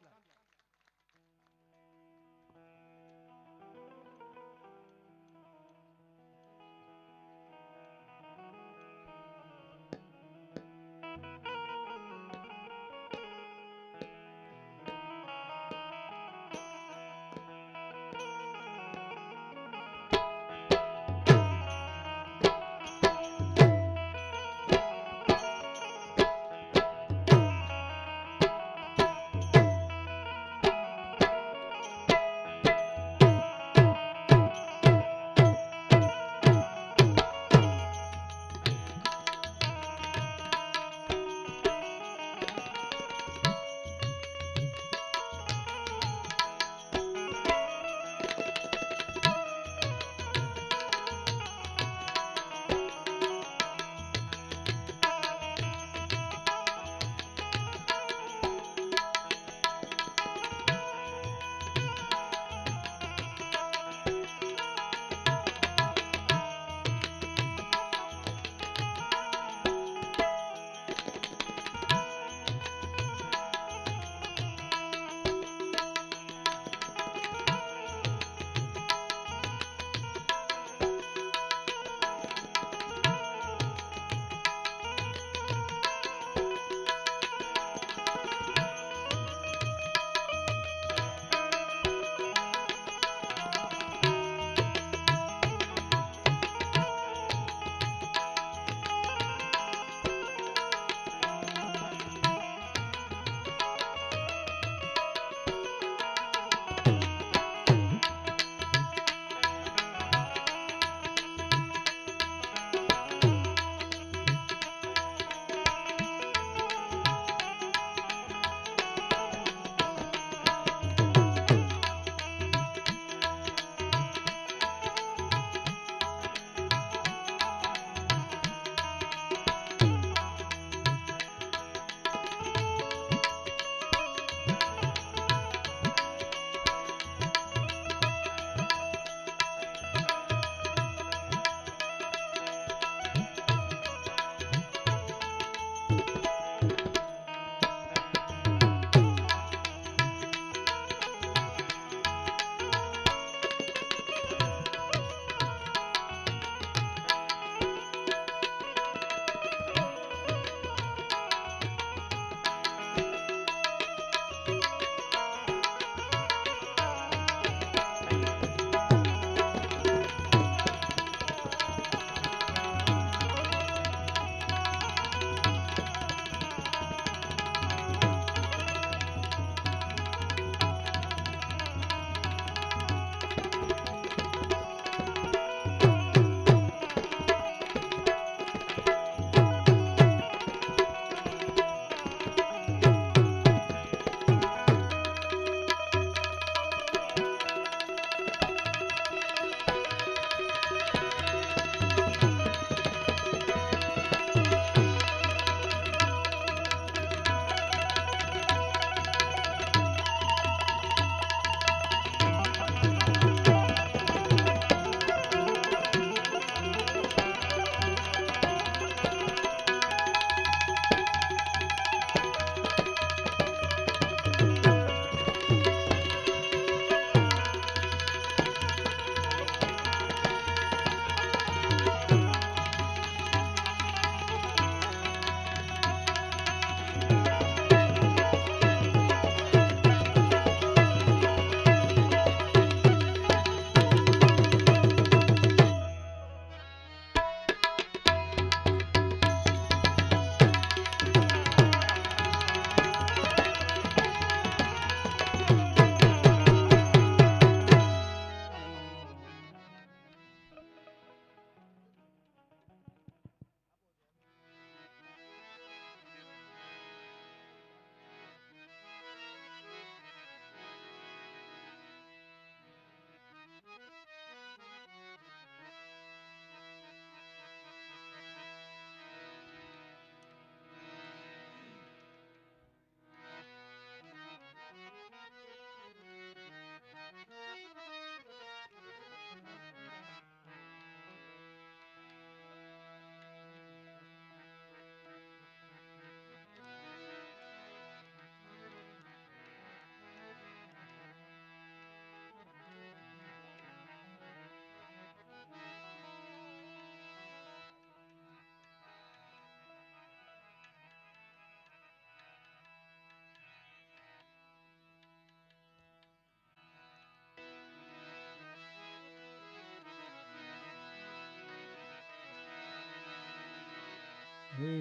હે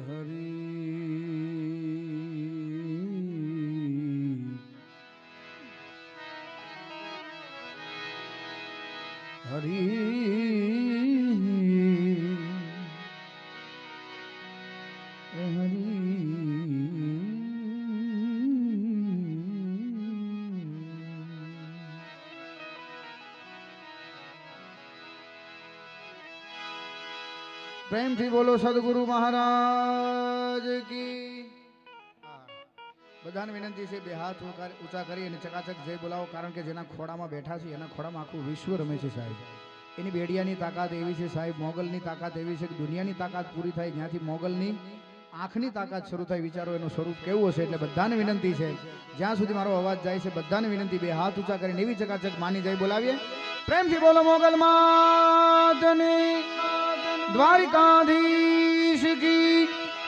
હરી પ્રેમથી બોલો સદગુરુ મહારાજ કી. બધાને વિનંતી છે બે હાથ ઊંચા કરી અને ચકાચક જય બોલાવો, કારણ કે જેના ખોડામાં બેઠા છે એના ખોડામાં આખું વિશ્વ રમે છે સાહેબ. એની બેડિયાની તાકાત એવી છે સાહેબ, મોગલની તાકાત એવી છે કે દુનિયાની તાકાત પૂરી થાય જ્યાંથી મોગલની આંખની તાકાત શરૂ થાય. વિચારો એનું સ્વરૂપ કેવું હશે. એટલે બધાને વિનંતી છે, જ્યાં સુધી મારો અવાજ જાય છે બધાને વિનંતી, બે હાથ ઊંચા કરીને એવી ચકાચક માની જય બોલાવીએ. પ્રેમથી બોલો મોગલ માતની, દ્વારિકાધીશ કી,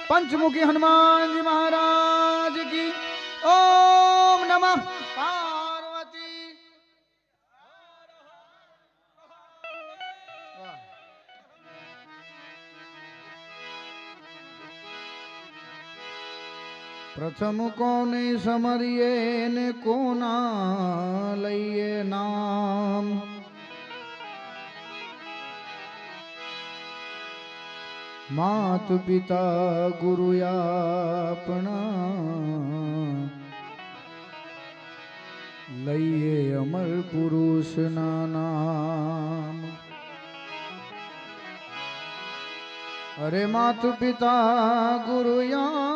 પંચમુખી હનુમાનજી મહારાજ કી. ઓમ નમઃ પાર્વતી. પ્રથમ કોને સમરીએ ને કોના લઈએ નામ, માત પિતા ગુરુ આપણા, લઈએ અમર પુરુષના નામ. અરે માત પિતા ગુરુ આપણા,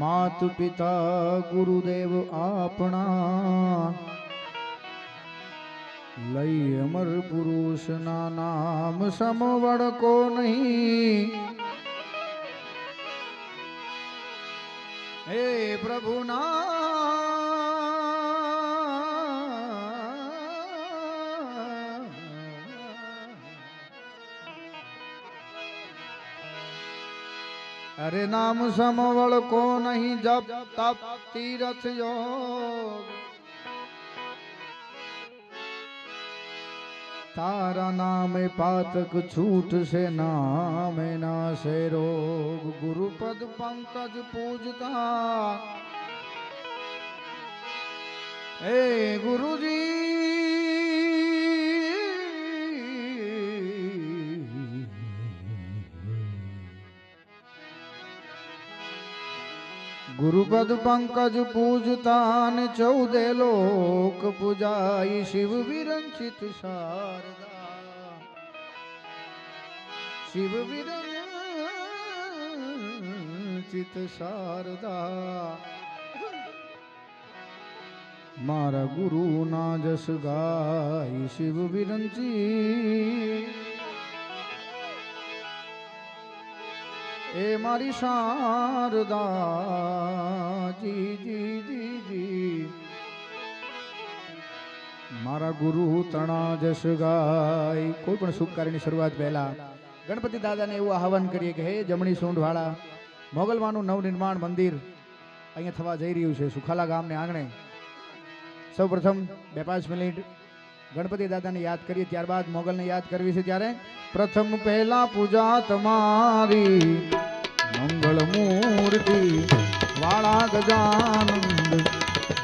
માત પિતા ગુરુદેવ આપણા, લઈ અમર પુરુષના નામ. સમવડકો નહીં હે પ્રભુના, અરે નામ સમવળકો નહીં, જપ તપ તીરથ યોગ, તારા નામે પાતક છૂટશે, નામે નાશે રોગ. ગુરુપદ પંકજ પૂજતા હે ગુરુજી, ગુરુપદ પંકજ પૂજતા ને 14 લોક પૂજાઈ, શિવ વિરંચિત શારદા, શિવ વિરંચિત શારદા. મારા ગુરુના જસ ગાય શિવ વિરંચિત, એ મારી શારદા જી જી જી જી. મારા ગુરુ તણા જસ ગાય. કોઈ પણ શુભ કાર્યની શરૂઆત પહેલા ગણપતિ દાદાને એવું આહવાન કરીએ કે હે જમણી સૂંઢ વાળા, મોગલમાનું નવનિર્માણ મંદિર અહીંયા થવા જઈ રહ્યું છે સુખાલા ગામને આંગણે. સૌ પ્રથમ 2-5 મિનિટ ગણપતિ દાદાને યાદ કરીએ, ત્યારબાદ મોગલને યાદ કરવી છે. ત્યારે પ્રથમ પહેલા પૂજા તમારી, મંગળ મૂર્તિ વાળા ગજાનંદ,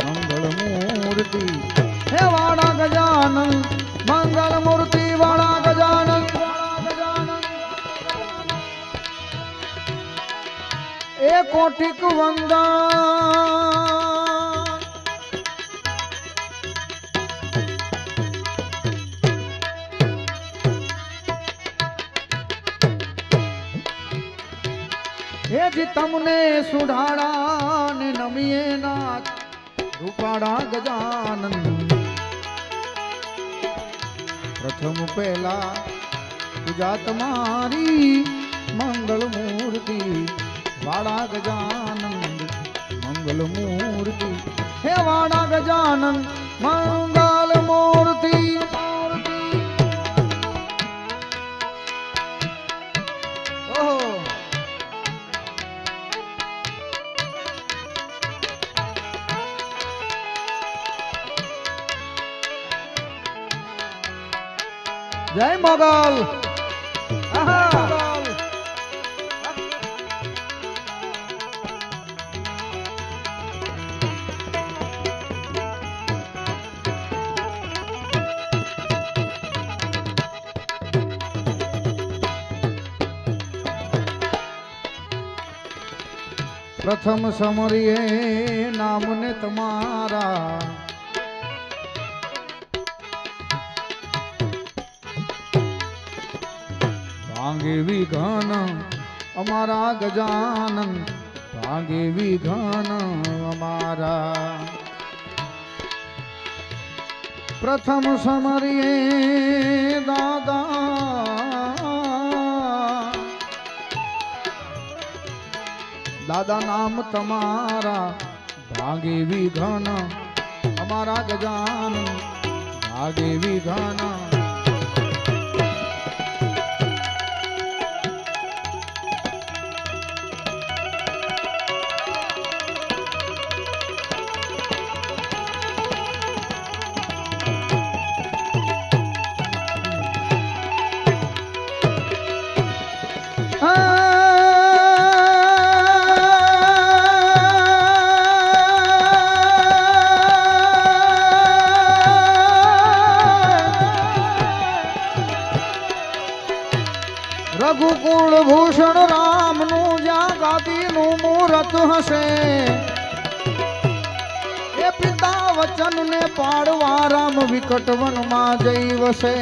મંગળ મૂર્તિ હે વાળા ગજાનંદ, મંગળ મૂર્તિ વાળા ગજાનંદ. એ કોટિક વંદન હેજી તમને સુઢાડા ને નમીએ નાથ, રૂપાડા ગજાનંદ. પ્રથમ પહેલા પૂજા તમારી, મંગળ મૂર્તિ વાળા ગજાનંદ, મંગલ મૂર્તિ હે વાળા ગજાનંદ, મંગલ મૂર્તિ. જય મોગલ આહા. પ્રથમ સમરીએ નામને તમારા ભાંગે વિઘન અમારા ગજાનન ભાંગે વિઘન અમારા પ્રથમ સમરીએ દાદા દાદા નામ તમારા ભાગે વિઘન અમારા ગજાન ભાગે વિઘન રઘુકુળ ભૂષણ રામનું જ્યાં ગાદીનું મુહૂર્ત હશે એ પિતા વચનને પાડવા રામ વિકટ વનમાં જઈ વસે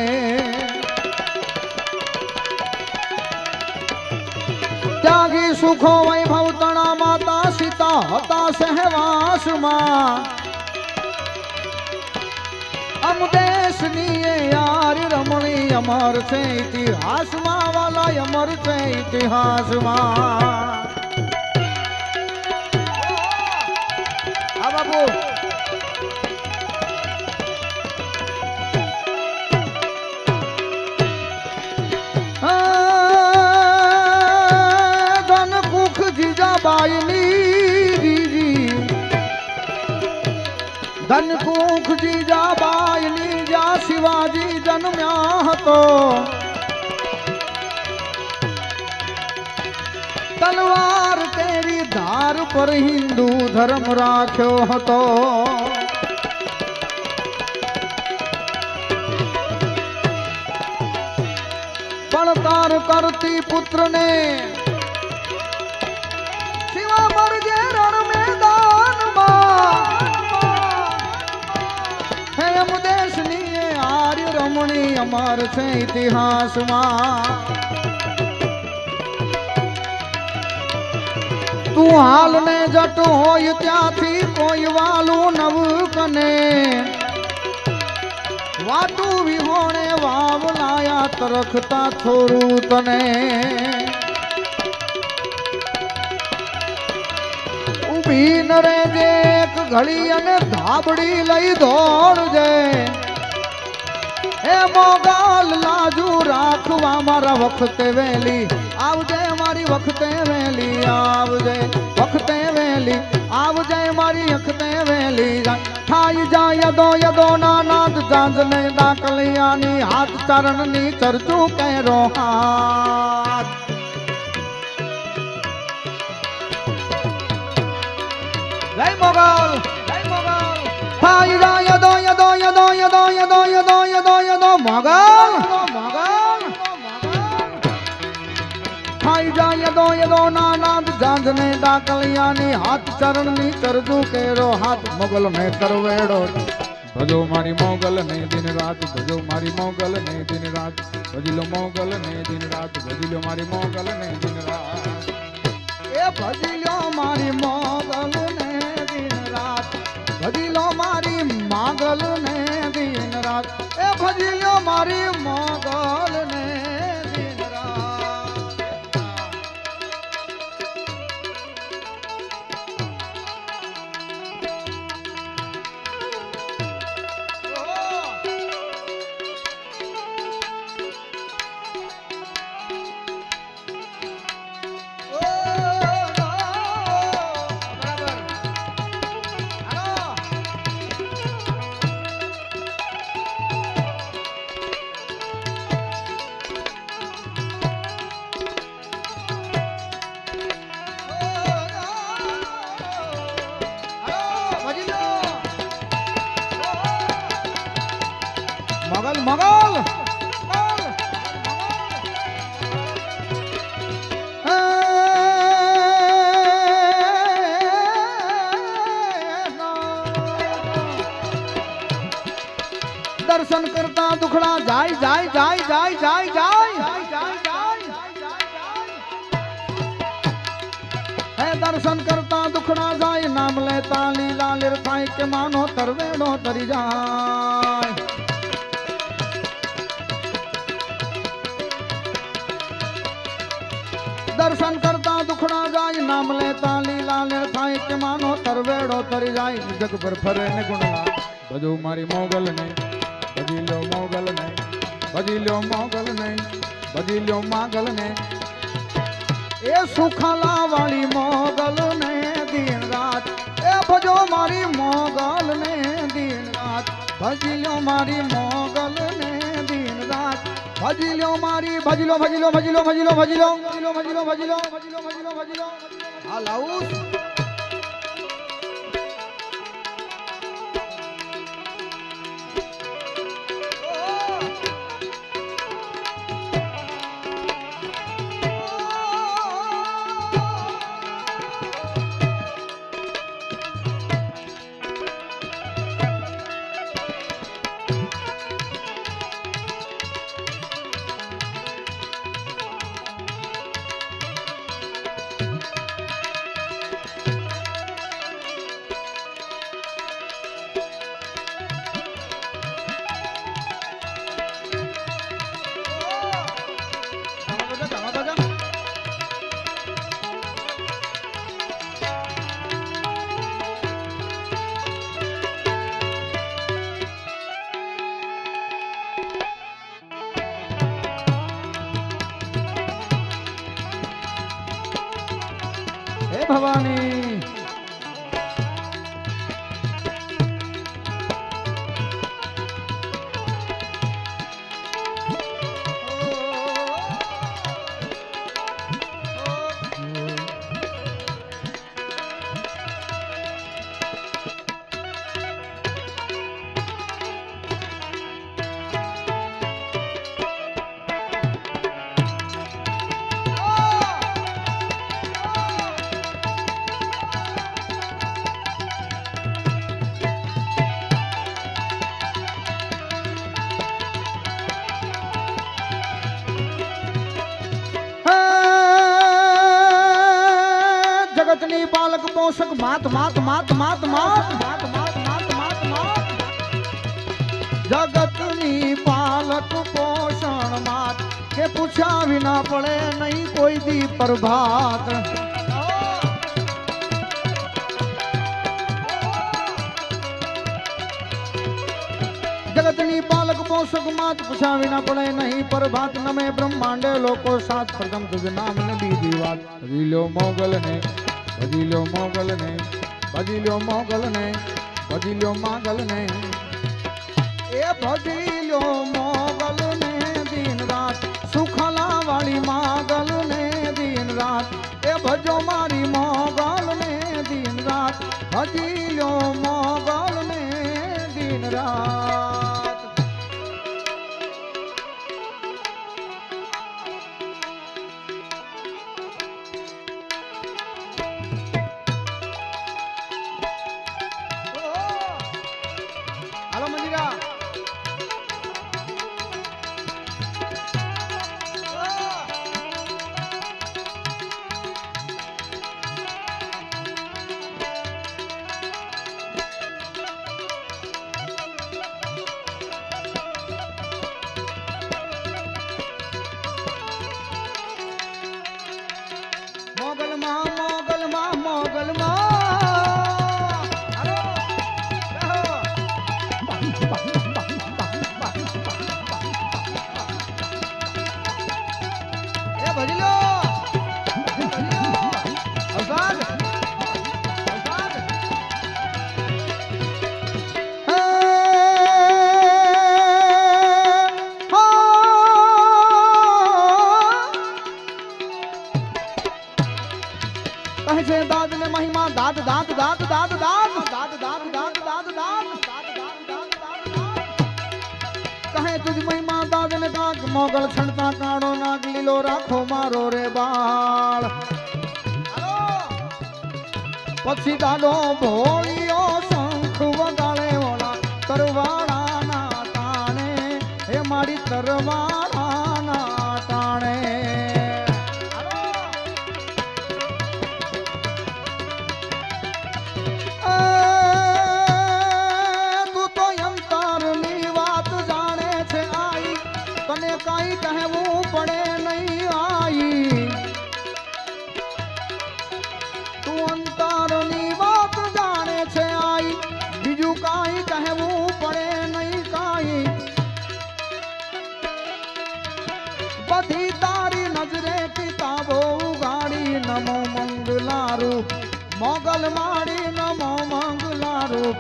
ત્યાગી સુખો વૈભવ તણા માતા સીતા હતા સહેવાસમાં અમ દેશની એ યાર રમણી અમર છે ઇતિહાસમાં વાલા અમર છે ઇતિહાસમાં આ બાબુ ધન કુખ જીજાબાઈની ધનકુખ જીજાબાઈની જ્યાં શિવાજી જન્મ્યા હતો તલવાર તેરી ધાર પર હિન્દુ ધર્મ રાખ્યો હતો પડકાર કરતી પુત્રને શિવા મરજે રણ મેદાનમાં એમ દેશની એ આર્ય રમણી અમર છે ઇતિહાસમાં તું હાલ ને જટ હોય ત્યાંથી કોઈ વાલું નવ કને વાટું વિહોણે વાવ લાયા તરખતા છોરું તને ઊભી ન રેજે એક ઘડી અને ધાબડી લઈ દોડજે એ મોગલ લાજુ રાખવા મારા વખતે વેલી આવજે મારી વખતે વેલી આવજે વખતે વેલી આવજે મારી વખતે વેલી થાય જાય યદો યદો નાનાદ જાંજને ડાકલિયાની હાથ ચરણની ચરચું કેરો હાથ જય મોગલ જય મોગલ થાય જાય યદો યદો યદો યદો યદો યદો યદો યદો મોગલ મોગલ થાય જાય યદો યદો નાનાદ જાંજને ડાકલિયાની હાથ ચરણની ચરજુ કેરો હાથ મોગલ ને કરવેડો ભજો મારી મોગલ ને દિન રાત ભજો મારી મોગલ ને દિન રાત ભજીલો મોગલ ને દિન રાત ભજીલો મારી મોગલ ને દિન રાત એ ભજીલો મારી મોગલ ને દિન રાત ભજીલો મારી મોગલ ને દિન રાત એ ભજીલો મારી મોગલ ને દિન રાત જાય જાય જાય હે દર્શન કરતા દુખડા જાય નામ લેતા લીલા લીર થાય કે માનો તરવેડો તરી જાય દર્શન કરતા દુખડા જાય નામ લેતા લીલા લીર થાય કે માનો તરવેડો તરી જાય જગ પર ફરે ને ગુણલા બધું મારી મોગલ ને ભજી લ્યો મોગલ ને ભજી લ્યો મોગલ ને ભજી લ્યો માગલ ને એ સુખલા વાળી મોગલ ને દિન રાત એ ભજો મારી મોગલ ને દિન રાત ભજી લ્યો મારી મોગલ ને દિન રાત ભજી લ્યો મારી ભજી લો ભજી લો ભજી લો ભજી લો ભજી લો ભજી લો ભજી લો ભજી લો ભજી લો ભજી લો ભજી લો હા લાવું હે ભવાની જગતની પાલક પોષક માત માત માત માત માત માત માત માત માત માત જગતની પાલક પોષણ માત કે પૂછ્યા વિના પડે નહીં કોઈ દી પ્રભાત જગતની પાલક પોષક માત પૂછ્યા વિના પડે નહીં પ્રભાત નમે બ્રહ્માંડે લોકો સાત પ્રથમ તુજ નામ ને બીજી વાત ભજી લ્યો મોગલ ને ભજી લ્યો મોગલ ને ભજી લ્યો મોગલ ને ભજી લ્યો માગલ ને એ ભજી લ્યો મોગલ ને દિન રાત સુખલા વાળી માગલ ને દિન રાત એ ભજો મારી મોગલ ને દિન રાત ભજી લ્યો મોગલ ને દિન રાત હાલો મંદિરા મોગલમાં મોગલમાં મોગલમાં હાલો એ ભજી લો અવસાદ અવસાદ કહે છે દાદ ને મહિમા દાદ દાદ દાદ દાદ દાદ દાદ દાદ દાદ દાદ દાદ કહે તુજ મહિમા દાદ ને કાક મોગલ છણતા કાળો નાગ લીલો રાખો મારો રે બાળ પછી દાડો ભોળિયો શંખ વગાડે ઓલા તરવાળા ના તાણે હે મારી તરવાળા તારી નજરે કિતાબો ઉગાડી નમો મંગલા રૂપ મોગલ માળી નમો મંગલા રૂપ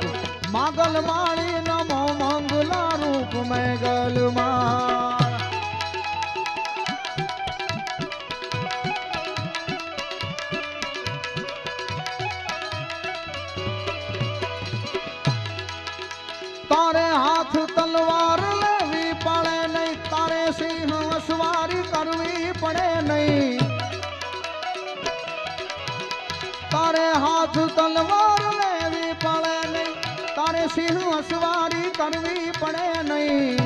માગલ માળી નમો મંગલા રૂપ મેગલ માં તારે હાથ તલવાર લેવી પડે નહીં તારે સિંહ અસવારી કરવી પડે નહીં તારે હાથ તલવાર લેવી પડે નહીં તારે સિંહ અસવારી કરવી પડે નહીં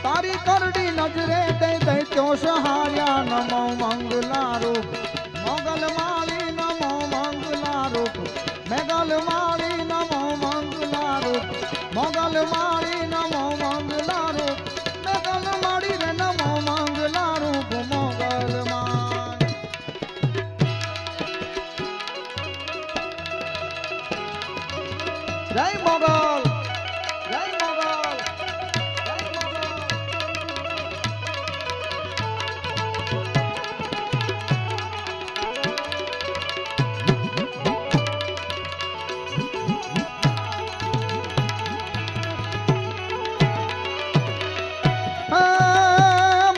તારી કરડી નજરે દઈ દઈ ત્યો સહાર્યા નમો મંગલા રૂપ મોગલ માળી નમો મંગલા રૂપ મેગલ માળી નમો મંગલા રૂપ મોગલ માળી નમો મંગલા રૂપ મેગલ માળી રે નમો મંગલા રૂપ મોગલ માળી જય મોગલ જય મોગલ જય મોગલ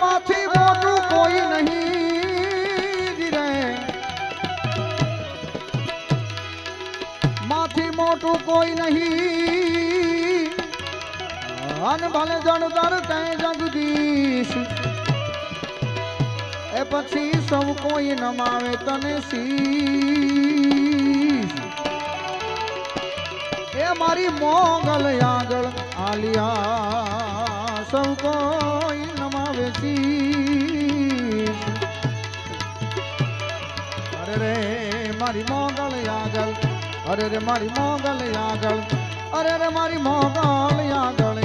માથી મોટું કોઈ નહીં રે માથી મોટું કોઈ નહીં અન ભલે જણતર કઈ જગદીશ એ પછી સૌ કોઈ નમાવે તને શીશ એ મારી મોગલ આગળ આલિયા સૌ કોઈ નમાવે શીશ અરે રે મારી મોગલ આગળ અરે રે મારી મોગલ આગળ અરે રે મારી મોગલ આગળ